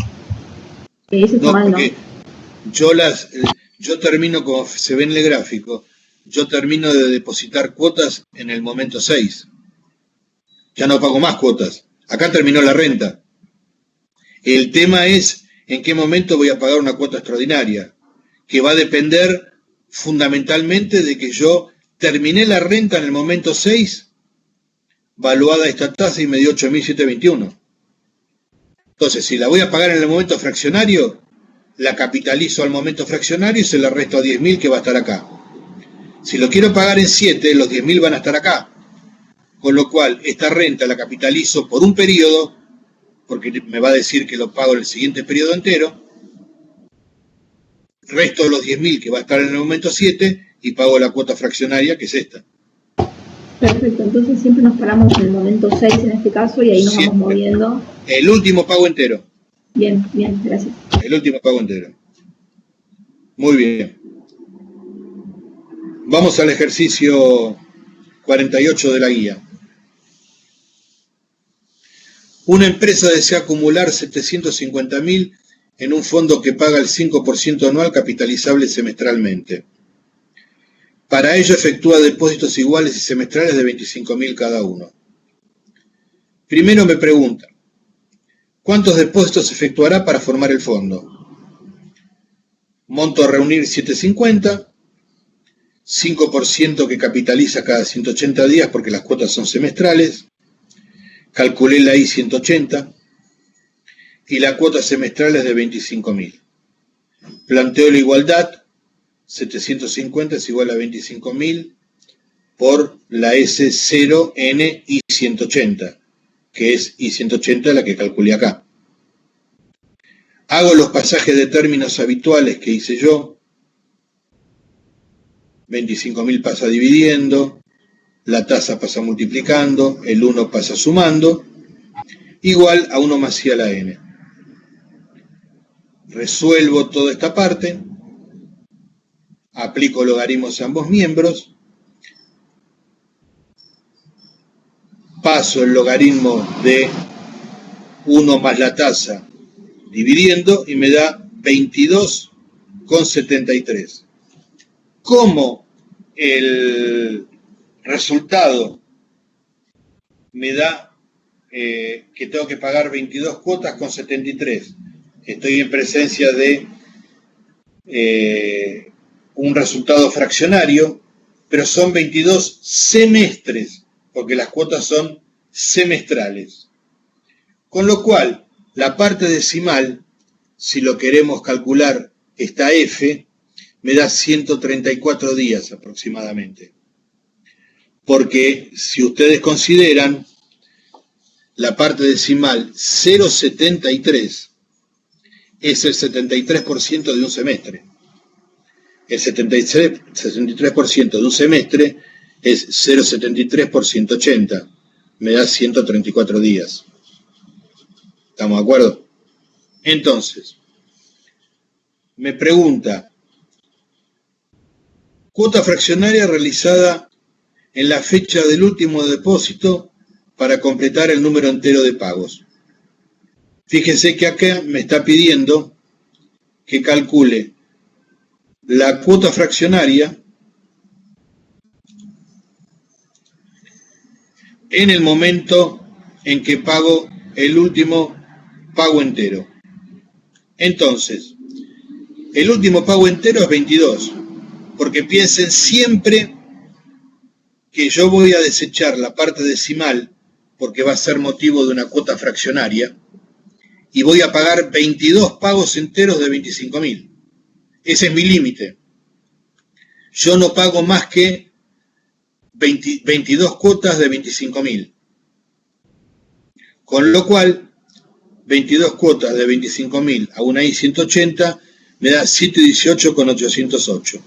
Eso está mal, ¿no? Yo termino, como se ve en el gráfico, yo termino de depositar cuotas en el momento 6. Ya no pago más cuotas. Acá terminó la renta. El tema es en qué momento voy a pagar una cuota extraordinaria, que va a depender fundamentalmente de que yo terminé la renta en el momento 6, valuada esta tasa y me dio 8.721. Entonces, si la voy a pagar en el momento fraccionario, la capitalizo al momento fraccionario y se la resto a 10.000 que va a estar acá. Si lo quiero pagar en 7, los 10.000 van a estar acá. Con lo cual, esta renta la capitalizo por un periodo, porque me va a decir que lo pago en el siguiente periodo entero, resto de los 10.000 que va a estar en el momento 7 y pago la cuota fraccionaria, que es esta. Perfecto, entonces siempre nos paramos en el momento 6 en este caso y ahí nos vamos moviendo. El último pago entero. Bien, gracias. El último pago entero. Muy bien. Vamos al ejercicio 48 de la guía. Una empresa desea acumular 750.000 en un fondo que paga el 5% anual capitalizable semestralmente. Para ello efectúa depósitos iguales y semestrales de 25.000 cada uno. Primero me pregunta, ¿cuántos depósitos efectuará para formar el fondo? Monto a reunir 750, 5% que capitaliza cada 180 días porque las cuotas son semestrales, calculé la I 180 y la cuota semestral es de 25.000. Planteo la igualdad, 750 es igual a 25.000 por la S0N I 180, que es I 180 la que calculé acá. Hago los pasajes de términos habituales que hice yo. 25.000 pasa dividiendo, la tasa pasa multiplicando, el 1 pasa sumando, igual a 1 más i a la n. Resuelvo toda esta parte, aplico logaritmos a ambos miembros, paso el logaritmo de 1 más la tasa dividiendo y me da 22,73. Como el resultado me da que tengo que pagar 22 cuotas con 73, estoy en presencia de un resultado fraccionario, pero son 22 semestres, porque las cuotas son semestrales. Con lo cual, la parte decimal, si lo queremos calcular, esta F, me da 134 días aproximadamente. Porque si ustedes consideran la parte decimal 0,73, es el 73% de un semestre. El 63% de un semestre es 0,73 por 180. Me da 134 días. ¿Estamos de acuerdo? Entonces, me pregunta, cuota fraccionaria realizada en la fecha del último depósito para completar el número entero de pagos. Fíjense que acá me está pidiendo que calcule la cuota fraccionaria en el momento en que pago el último pago entero. Entonces, el último pago entero es 22, porque piensen siempre que yo voy a desechar la parte decimal, porque va a ser motivo de una cuota fraccionaria, y voy a pagar 22 pagos enteros de 25.000. Ese es mi límite. Yo no pago más que 22 cuotas de 25.000. Con lo cual, 22 cuotas de 25.000 a una I-180 me da 718,808.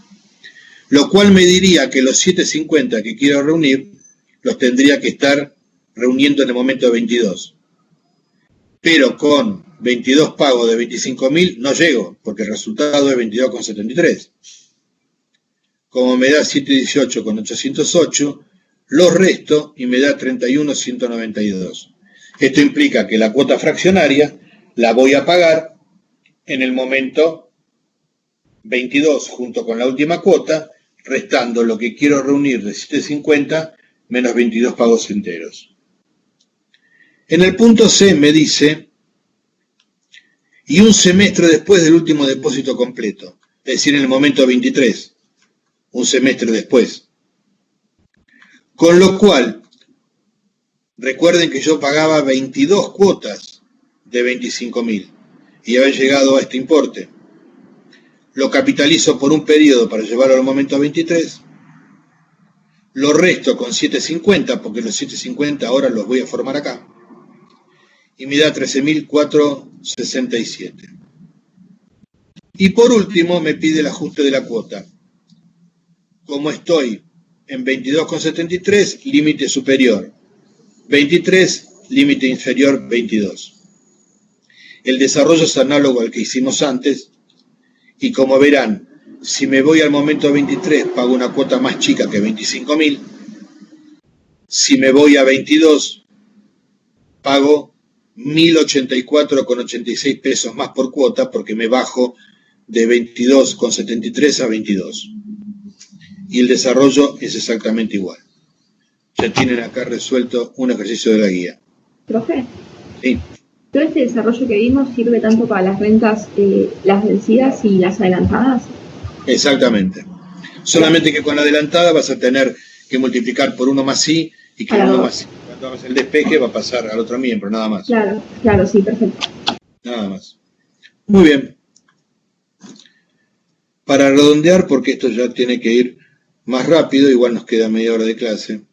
Lo cual me diría que los 750 que quiero reunir los tendría que estar reuniendo en el momento de 22. Pero con 22 pagos de 25.000 no llego, porque el resultado es 22,73. Como me da 718,808, lo resto y me da 31,192. Esto implica que la cuota fraccionaria la voy a pagar en el momento 22 junto con la última cuota, restando lo que quiero reunir de 750 menos 22 pagos enteros. En el punto C me dice, y un semestre después del último depósito completo, es decir, en el momento 23, un semestre después. Con lo cual, recuerden que yo pagaba 22 cuotas de 25.000 y había llegado a este importe. Lo capitalizo por un periodo para llevarlo al momento 23. Lo resto con 750, porque los 750 ahora los voy a formar acá. Y me da 13.467. Y por último me pide el ajuste de la cuota. Como estoy en 22,73, límite superior 23, límite inferior 22. El desarrollo es análogo al que hicimos antes, y como verán, si me voy al momento 23 pago una cuota más chica que 25.000. Si me voy a 22 pago 1.084,86 pesos más por cuota, porque me bajo de 22,73 a 22. Y el desarrollo es exactamente igual. Ya tienen acá resuelto un ejercicio de la guía. Profe. Sí. ¿Todo este desarrollo que vimos sirve tanto para las rentas, las vencidas y las adelantadas? Exactamente. Solamente que con la adelantada vas a tener que multiplicar por 1 más I, y que 1 más I, cuando hagas el despeje, va a pasar al otro miembro, nada más. Claro, sí, perfecto. Nada más. Muy bien. Para redondear, porque esto ya tiene que ir más rápido, igual nos queda media hora de clase.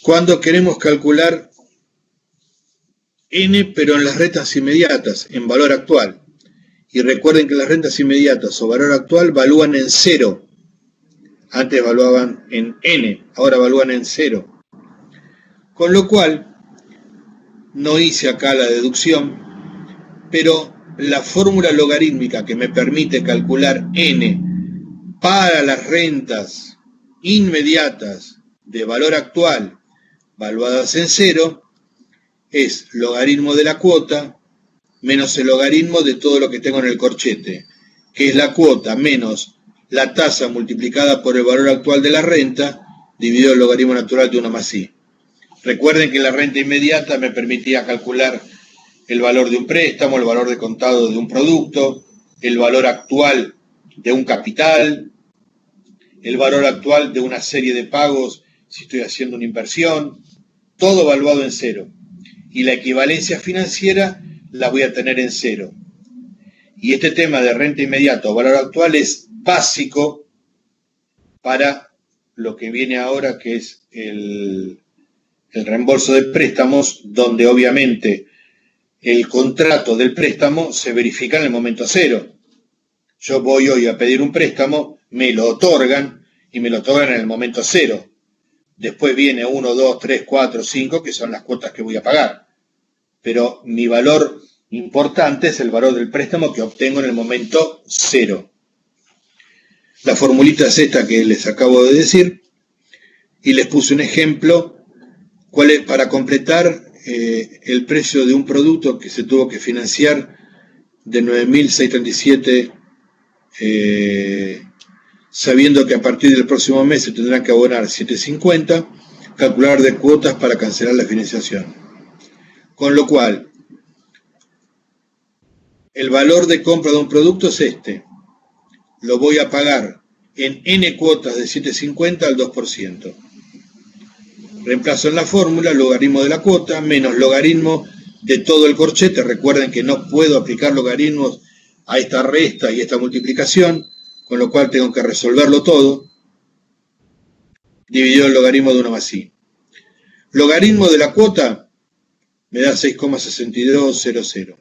Cuando queremos calcular N, pero en las rentas inmediatas, en valor actual. Y recuerden que las rentas inmediatas o valor actual valúan en 0. Antes valuaban en N, ahora valúan en 0. Con lo cual, no hice acá la deducción, pero la fórmula logarítmica que me permite calcular N para las rentas inmediatas de valor actual valuadas en 0 es logaritmo de la cuota menos el logaritmo de todo lo que tengo en el corchete, que es la cuota menos la tasa multiplicada por el valor actual de la renta dividido el logaritmo natural de 1 más I. Recuerden que la renta inmediata me permitía calcular el valor de un préstamo, el valor de contado de un producto, el valor actual de un capital, el valor actual de una serie de pagos si estoy haciendo una inversión, todo evaluado en 0. Y la equivalencia financiera la voy a tener en 0. Y este tema de renta inmediata o valor actual es básico para lo que viene ahora, que es el reembolso de préstamos, donde obviamente el contrato del préstamo se verifica en el momento cero. Yo voy hoy a pedir un préstamo, me lo otorgan y me lo otorgan en el momento cero. Después viene 1, 2, 3, 4, 5, que son las cuotas que voy a pagar. Pero mi valor importante es el valor del préstamo que obtengo en el momento cero. La formulita es esta que les acabo de decir y les puse un ejemplo cuál es, para completar el precio de un producto que se tuvo que financiar de 9.637, sabiendo que a partir del próximo mes se tendrán que abonar 7.50, calcular de cuotas para cancelar la financiación. Con lo cual, el valor de compra de un producto es este. Lo voy a pagar en N cuotas de 7.50 al 2%. Reemplazo en la fórmula logaritmo de la cuota menos logaritmo de todo el corchete. Recuerden que no puedo aplicar logaritmos a esta resta y esta multiplicación, con lo cual tengo que resolverlo todo, dividido el logaritmo de 1 más i. Logaritmo de la cuota me da 6,6200.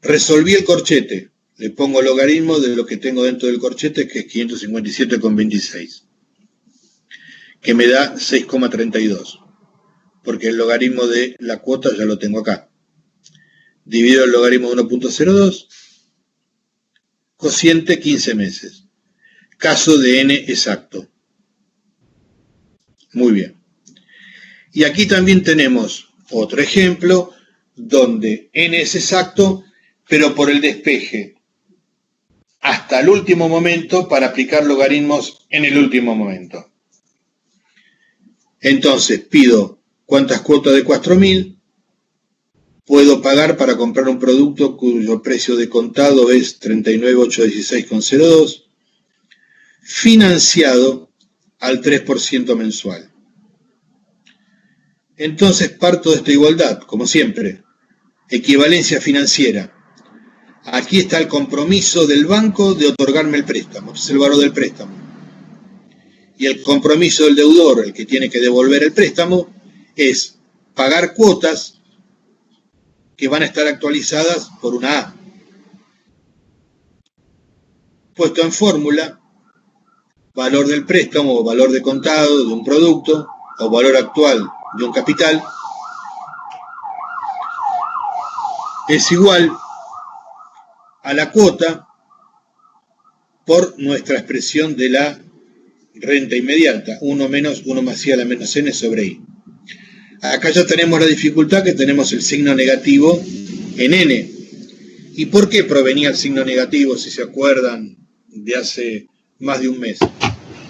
Resolví el corchete, le pongo logaritmo de lo que tengo dentro del corchete, que es 557,26, que me da 6,32, porque el logaritmo de la cuota ya lo tengo acá. Divido el logaritmo de 1.02, cociente 15 meses. Caso de n exacto. Muy bien. Y aquí también tenemos otro ejemplo donde n es exacto, pero por el despeje hasta el último momento para aplicar logaritmos en el último momento. Entonces pido cuántas cuotas de 4.000 puedo pagar para comprar un producto cuyo precio de contado es 39.816,02, financiado al 3% mensual. Entonces parto de esta igualdad, como siempre, equivalencia financiera. Aquí está el compromiso del banco de otorgarme el préstamo, este es el valor del préstamo. Y el compromiso del deudor, el que tiene que devolver el préstamo, es pagar cuotas que van a estar actualizadas por una A. Puesto en fórmula, valor del préstamo o valor de contado de un producto o valor actual de un capital es igual a la cuota por nuestra expresión de la renta inmediata, 1 menos 1 más i a la menos n sobre i. Acá ya tenemos la dificultad que tenemos el signo negativo en n. ¿Y por qué provenía el signo negativo, si se acuerdan, de hace más de un mes?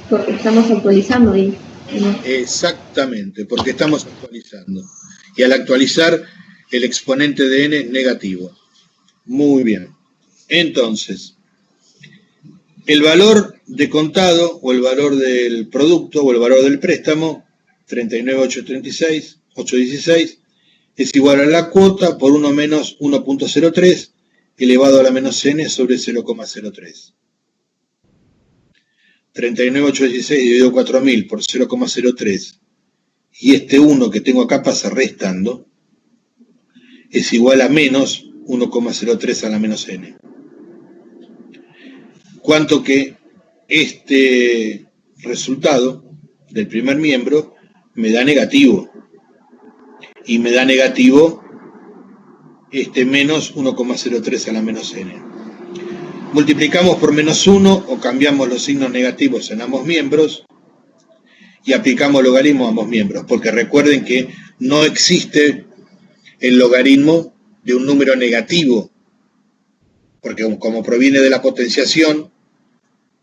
Porque estamos actualizando ahí, ¿no? Exactamente, porque estamos actualizando. Y al actualizar, el exponente de n es negativo. Muy bien. Entonces, el valor de contado o el valor del producto o el valor del préstamo, 39.816, es igual a la cuota por 1 menos 1.03 elevado a la menos n sobre 0,03. 39.816 dividido 4.000 por 0,03 y este 1 que tengo acá pasa restando, es igual a menos 1,03 a la menos n. Cuanto que este resultado del primer miembro me da negativo. Y me da negativo este menos 1,03 a la menos n. Multiplicamos por menos 1 o cambiamos los signos negativos en ambos miembros y aplicamos logaritmo a ambos miembros, porque recuerden que no existe el logaritmo de un número negativo, porque como proviene de la potenciación,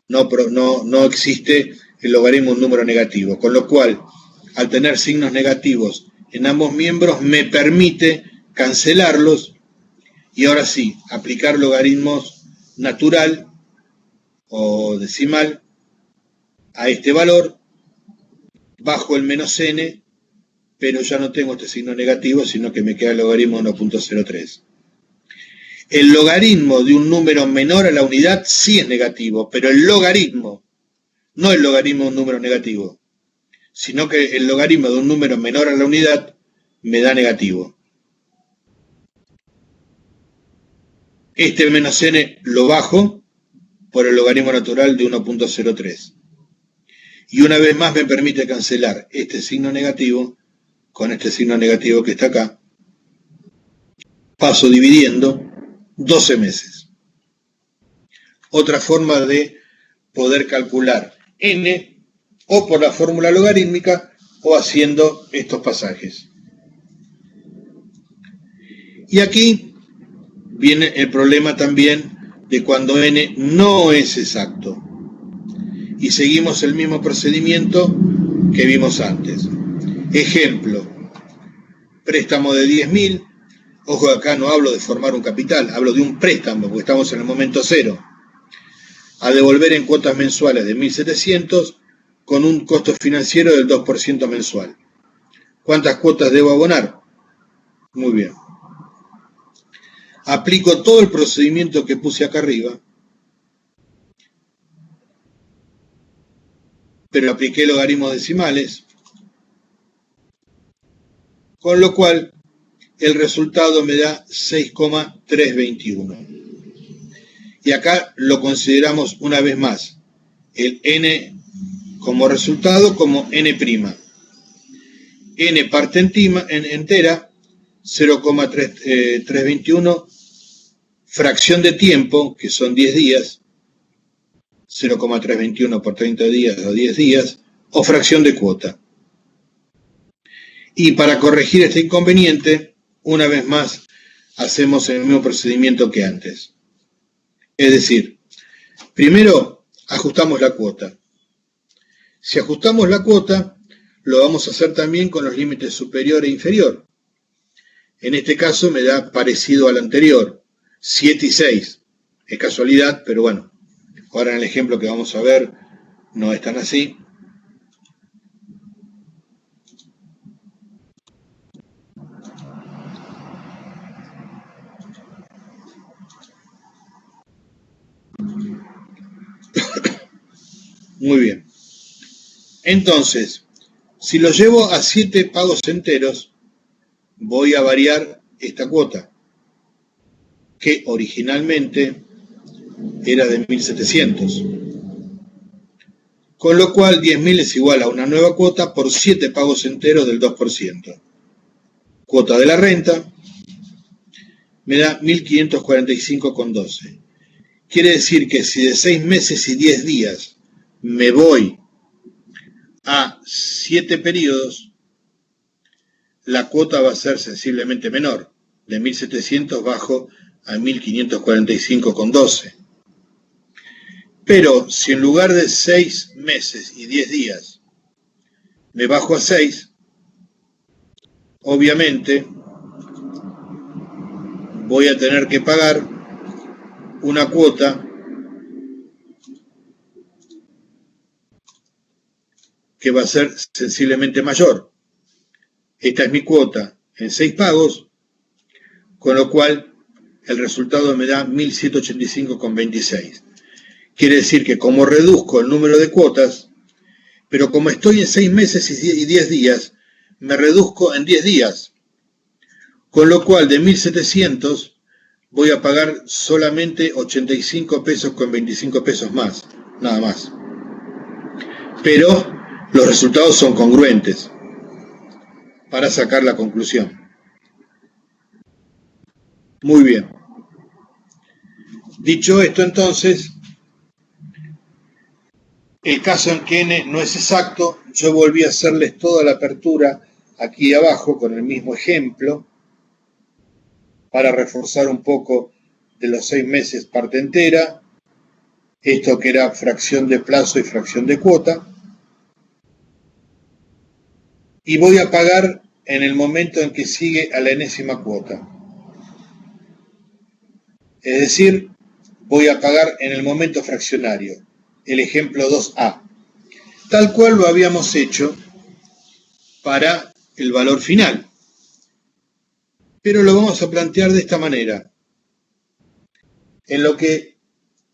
no existe el logaritmo de un número negativo, con lo cual, al tener signos negativos en ambos miembros, me permite cancelarlos y ahora sí, aplicar logaritmos natural o decimal a este valor, bajo el menos n, pero ya no tengo este signo negativo, sino que me queda el logaritmo de 1.03. El logaritmo de un número menor a la unidad sí es negativo, pero el logaritmo, no el logaritmo de un número negativo, sino que el logaritmo de un número menor a la unidad me da negativo. Este menos n lo bajo por el logaritmo natural de 1.03. Y una vez más me permite cancelar este signo negativo con este signo negativo que está acá. Paso dividiendo 12 meses. Otra forma de poder calcular n o por la fórmula logarítmica o haciendo estos pasajes. Y aquí viene el problema también de cuando n no es exacto. Y seguimos el mismo procedimiento que vimos antes. Ejemplo, préstamo de 10.000. Ojo, acá no hablo de formar un capital, hablo de un préstamo, porque estamos en el momento cero. A devolver en cuotas mensuales de 1.700 con un costo financiero del 2% mensual. ¿Cuántas cuotas debo abonar? Muy bien. Aplico todo el procedimiento que puse acá arriba, pero apliqué logaritmos decimales, con lo cual el resultado me da 6,321. Y acá lo consideramos una vez más, el n como resultado como n'. N parte entera, 0,321, fracción de tiempo, que son 10 días, 0,321 por 30 días o 10 días, o fracción de cuota. Y para corregir este inconveniente, una vez más, hacemos el mismo procedimiento que antes. Es decir, primero ajustamos la cuota. Si ajustamos la cuota, lo vamos a hacer también con los límites superior e inferior. En este caso me da parecido al anterior, 7 y 6. Es casualidad, pero bueno, ahora en el ejemplo que vamos a ver no es tan así. Muy bien. Entonces, si lo llevo a 7 pagos enteros, voy a variar esta cuota, que originalmente era de 1.700. Con lo cual 10.000 es igual a una nueva cuota por 7 pagos enteros del 2%. Cuota de la renta me da 1.545,12. Quiere decir que si de 6 meses y 10 días me voy a 7 periodos, la cuota va a ser sensiblemente menor. De 1.700 bajo a 1.545,12. Pero si en lugar de 6 meses y 10 días me bajo a 6, obviamente voy a tener que pagar una cuota que va a ser sensiblemente mayor. Esta es mi cuota en 6 pagos, con lo cual el resultado me da 1.185,26. Quiere decir que como reduzco el número de cuotas, pero como estoy en 6 meses y 10 días, me reduzco en 10 días. Con lo cual de 1.700 voy a pagar solamente 85 pesos con 25 pesos más, nada más. Pero los resultados son congruentes para sacar la conclusión. Muy bien. Dicho esto, entonces, el caso en que n no es exacto, yo volví a hacerles toda la apertura aquí abajo con el mismo ejemplo para reforzar un poco de los 6 meses parte entera, esto que era fracción de plazo y fracción de cuota, y voy a pagar en el momento en que sigue a la enésima cuota. Es decir, voy a pagar en el momento fraccionario, el ejemplo 2A, tal cual lo habíamos hecho para el valor final. Pero lo vamos a plantear de esta manera, en lo que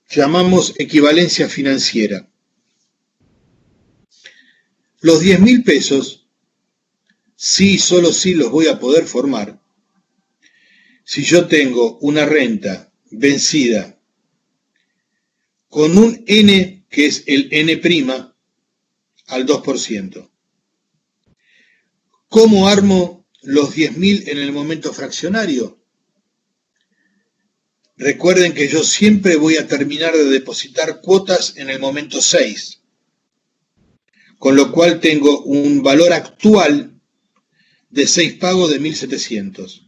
llamamos equivalencia financiera. Los 10.000 pesos, sí y solo sí los voy a poder formar si yo tengo una renta vencida con un N que es el N' al 2%. ¿Cómo armo los 10.000 en el momento fraccionario? Recuerden que yo siempre voy a terminar de depositar cuotas en el momento 6, con lo cual tengo un valor actual de 6 pagos de 1.700.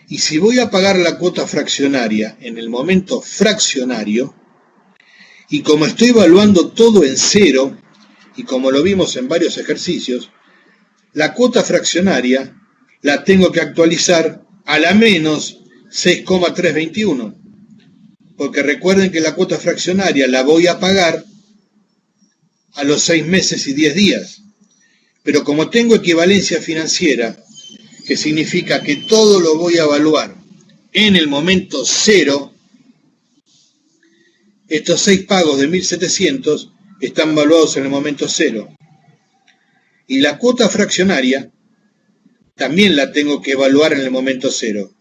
Y si voy a pagar la cuota fraccionaria en el momento fraccionario, y como estoy evaluando todo en cero, y como lo vimos en varios ejercicios, la cuota fraccionaria la tengo que actualizar a la menos 6,321. Porque recuerden que la cuota fraccionaria la voy a pagar a los 6 meses y 10 días. Pero como tengo equivalencia financiera, que significa que todo lo voy a evaluar en el momento cero, estos 6 pagos de 1.700 están valuados en el momento cero. Y la cuota fraccionaria también la tengo que evaluar en el momento cero.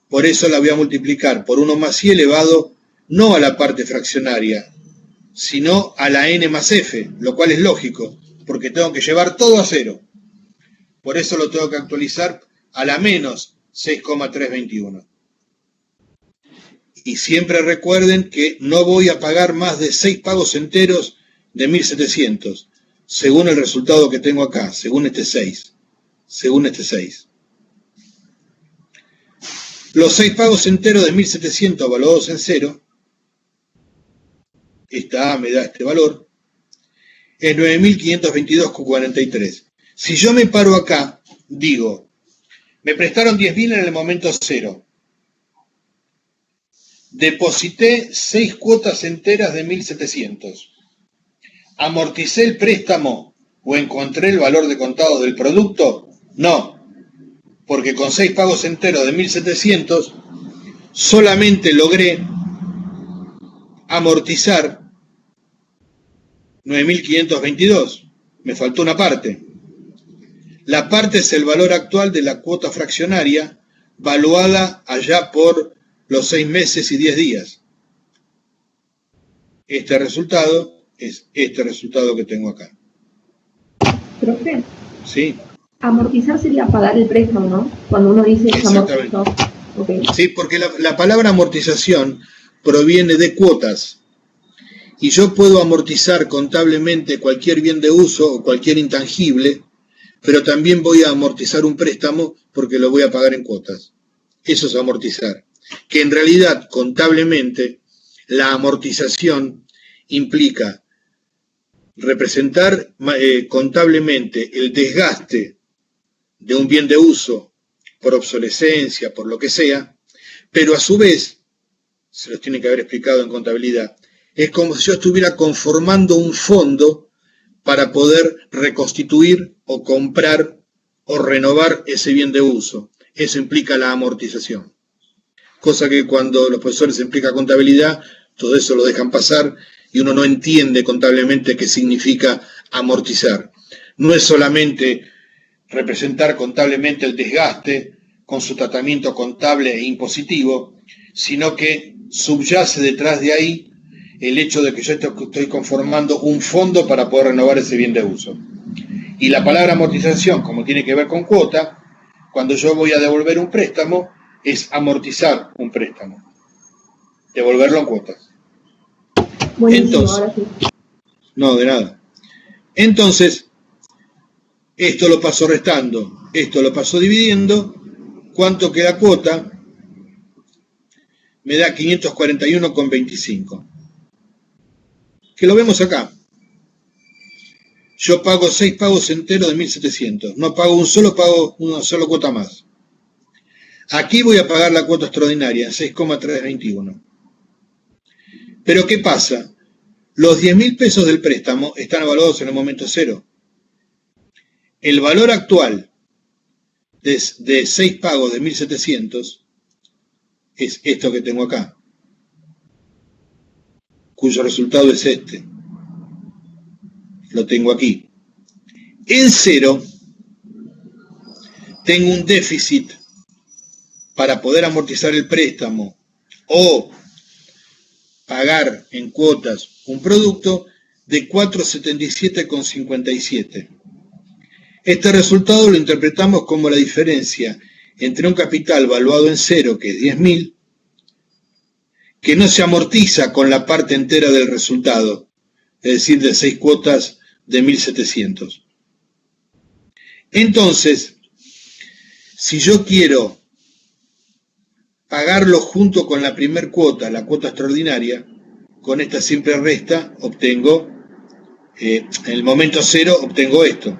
Por eso la voy a multiplicar por 1 más i elevado no a la parte fraccionaria, sino a la n más f, lo cual es lógico, porque tengo que llevar todo a cero. Por eso lo tengo que actualizar a la menos 6,321. Y siempre recuerden que no voy a pagar más de 6 pagos enteros de 1.700, según el resultado que tengo acá, según este 6. Los 6 pagos enteros de 1.700 evaluados en cero, esta A me da este valor, es 9.522,43. Si yo me paro acá, digo, me prestaron 10.000 en el momento cero. Deposité 6 cuotas enteras de 1.700. ¿Amorticé el préstamo o encontré el valor de contado del producto? No, porque con 6 pagos enteros de 1.700 solamente logré amortizar 9.522. Me faltó una parte. La parte es el valor actual de la cuota fraccionaria valuada allá por los 6 meses y 10 días. Este resultado es este resultado que tengo acá. Profe. Sí. Amortizar sería pagar el préstamo, ¿no? Cuando uno dice amortizar. Okay. Sí, porque la palabra amortización proviene de cuotas. Y yo puedo amortizar contablemente cualquier bien de uso o cualquier intangible, pero también voy a amortizar un préstamo porque lo voy a pagar en cuotas. Eso es amortizar. Que en realidad, contablemente, la amortización implica representar contablemente el desgaste de un bien de uso por obsolescencia, por lo que sea, pero a su vez, se los tiene que haber explicado en contabilidad, es como si yo estuviera conformando un fondo para poder reconstituir o comprar o renovar ese bien de uso. Eso implica la amortización. Cosa que cuando los profesores explican contabilidad, todo eso lo dejan pasar y uno no entiende contablemente qué significa amortizar. No es solamente representar contablemente el desgaste con su tratamiento contable e impositivo, sino que subyace detrás de ahí el hecho de que yo estoy conformando un fondo para poder renovar ese bien de uso. Y la palabra amortización, como tiene que ver con cuota, cuando yo voy a devolver un préstamo, es amortizar un préstamo. Devolverlo en cuotas. Buenísimo, entonces, ahora sí. No, de nada. Entonces, esto lo paso restando, esto lo paso dividiendo, ¿cuánto queda cuota? Me da 541,25. Que lo vemos acá. Yo pago 6 pagos enteros de 1.700. No pago una sola cuota más. Aquí voy a pagar la cuota extraordinaria, 6,321. Pero ¿qué pasa? Los 10.000 pesos del préstamo están evaluados en el momento cero. El valor actual de 6 pagos de 1.700 es esto que tengo acá, cuyo resultado es este. Lo tengo aquí. En cero tengo un déficit para poder amortizar el préstamo o pagar en cuotas un producto de 477,57. Este resultado lo interpretamos como la diferencia entre un capital valuado en cero, que es 10.000, que no se amortiza con la parte entera del resultado, es decir, de 6 cuotas de 1.700. Entonces, si yo quiero pagarlo junto con la primer cuota, la cuota extraordinaria, con esta simple resta obtengo, en el momento cero obtengo esto.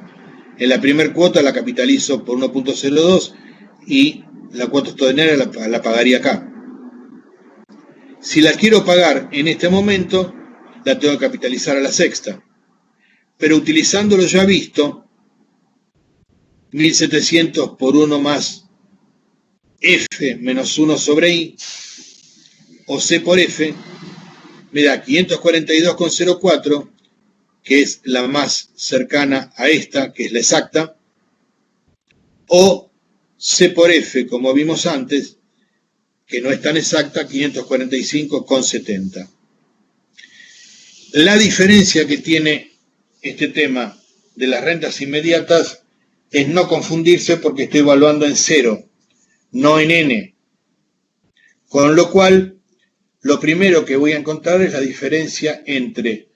En la primera cuota la capitalizo por 1.02 y la cuota extraordinaria la pagaría acá. Si la quiero pagar en este momento, la tengo que capitalizar a la sexta. Pero utilizando lo ya visto, 1.700 por 1 más F menos 1 sobre I, o C por F, me da 542,04, que es la más cercana a esta, que es la exacta, o C por F, como vimos antes, que no es tan exacta, 545,70. La diferencia que tiene este tema de las rentas inmediatas es no confundirse porque estoy evaluando en cero, no en N. Con lo cual, lo primero que voy a encontrar es la diferencia entre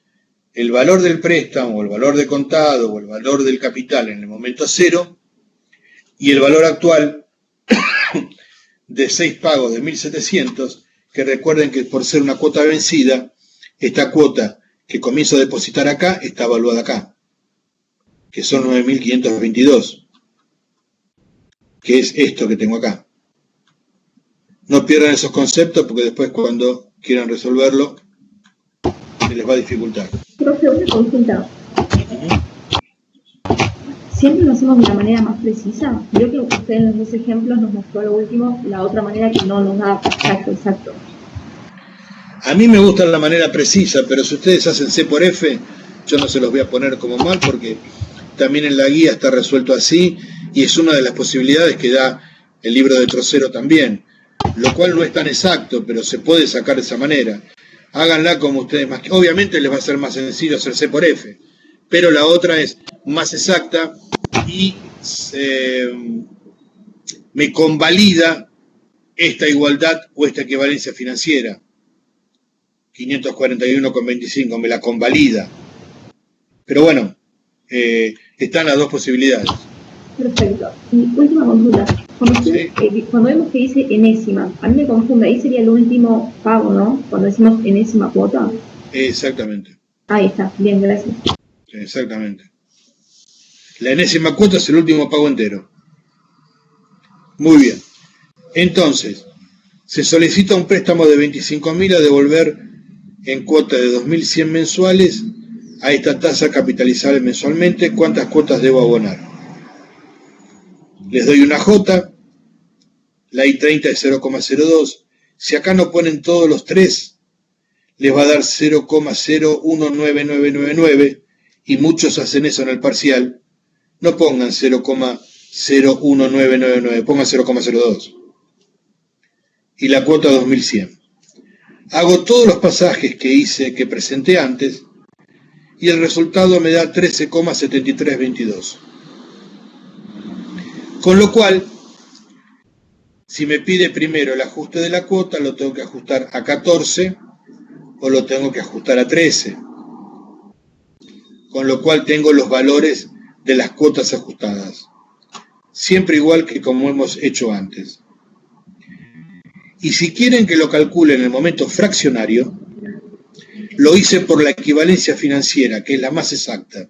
el valor del préstamo, o el valor de contado, o el valor del capital en el momento cero, y el valor actual de 6 pagos de 1.700, que recuerden que por ser una cuota vencida, esta cuota que comienzo a depositar acá está evaluada acá, que son 9.522, que es esto que tengo acá. No pierdan esos conceptos porque después cuando quieran resolverlo se les va a dificultar. Profe, una consulta. ¿Siempre lo hacemos de la manera más precisa? Creo que usted en los 2 ejemplos nos mostró lo último, la otra manera que no nos da exacto. A mí me gusta la manera precisa, pero si ustedes hacen C por F, yo no se los voy a poner como mal porque también en la guía está resuelto así y es una de las posibilidades que da el libro de Trocero también, lo cual no es tan exacto, pero se puede sacar de esa manera. Háganla como ustedes más. Obviamente les va a ser más sencillo hacer C por F, pero la otra es más exacta y me convalida esta igualdad o esta equivalencia financiera. 541,25 me la convalida. Pero bueno, están las dos posibilidades. Perfecto. Y última consulta. Cuando vemos que dice enésima, a mí me confunde, ahí sería el último pago, ¿no? Cuando decimos enésima cuota. Exactamente. Ahí está, bien, gracias. Exactamente. La enésima cuota es el último pago entero. Muy bien. Entonces, se solicita un préstamo de 25.000 a devolver en cuota de 2.100 mensuales a esta tasa capitalizable mensualmente. ¿Cuántas cuotas debo abonar? Les doy una J, la I30 es 0,02. Si acá no ponen todos los 3, les va a dar 0,019999 y muchos hacen eso en el parcial. No pongan 0,01999, pongan 0,02. Y la cuota 2.100. Hago todos los pasajes que presenté antes y el resultado me da 13,7322. Con lo cual, si me pide primero el ajuste de la cuota, lo tengo que ajustar a 14 o lo tengo que ajustar a 13. Con lo cual tengo los valores de las cuotas ajustadas. Siempre igual que como hemos hecho antes. Y si quieren que lo calcule en el momento fraccionario, lo hice por la equivalencia financiera, que es la más exacta.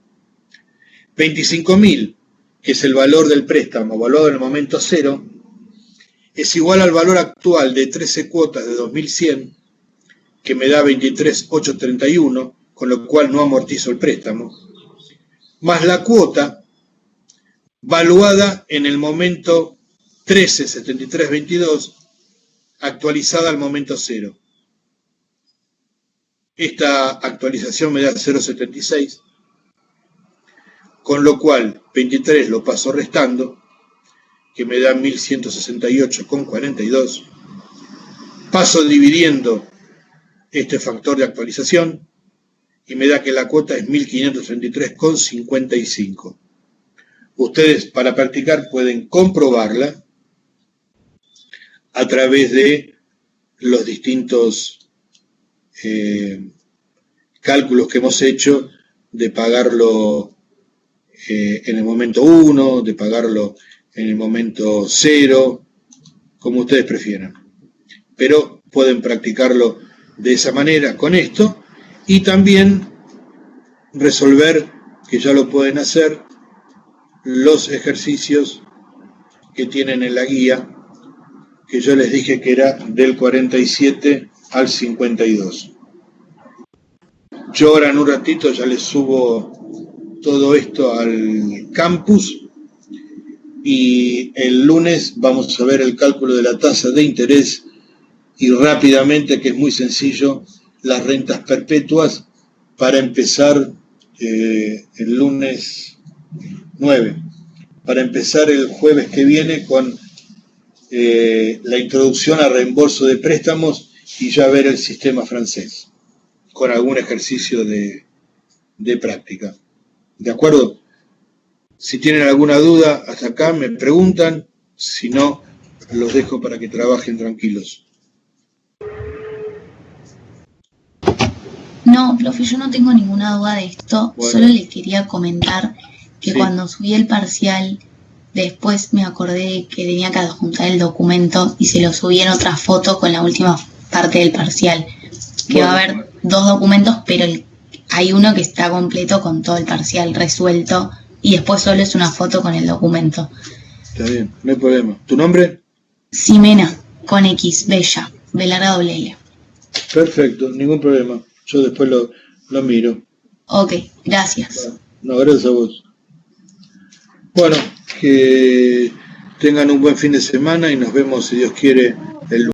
25.000, que es el valor del préstamo, valuado en el momento cero, es igual al valor actual de 13 cuotas de 2.100, que me da 23.831, con lo cual no amortizo el préstamo, más la cuota valuada en el momento 13.7322, actualizada al momento cero. Esta actualización me da 0,76, con lo cual 23 lo paso restando, que me da 1.168,42, paso dividiendo este factor de actualización y me da que la cuota es 1.533,55. Ustedes, para practicar, pueden comprobarla a través de los distintos cálculos que hemos hecho de pagarlo en el momento 1, de pagarlo en el momento 0, como ustedes prefieran. Pero pueden practicarlo de esa manera con esto y también resolver, que ya lo pueden hacer, los ejercicios que tienen en la guía, que yo les dije que era del 47 al 52. Yo ahora en un ratito ya les subo todo esto al campus y el lunes vamos a ver el cálculo de la tasa de interés y rápidamente, que es muy sencillo, las rentas perpetuas para empezar el lunes 9, para empezar el jueves que viene con la introducción a reembolso de préstamos y ya ver el sistema francés, con algún ejercicio de práctica. ¿De acuerdo? Si tienen alguna duda, hasta acá me preguntan, si no, los dejo para que trabajen tranquilos. No, profe, yo no tengo ninguna duda de esto, bueno. Solo les quería comentar que sí. Cuando subí el parcial, después me acordé que tenía que adjuntar el documento y se lo subí en otra foto con la última parte del parcial. Que bueno. Va a haber 2 documentos, pero hay uno que está completo con todo el parcial resuelto y después solo es una foto con el documento. Está bien, no hay problema. ¿Tu nombre? Ximena, con X, Bella, B-L. Perfecto, ningún problema. Yo después lo miro. Ok, gracias. No, gracias a vos. Bueno, que tengan un buen fin de semana y nos vemos, si Dios quiere, el lunes.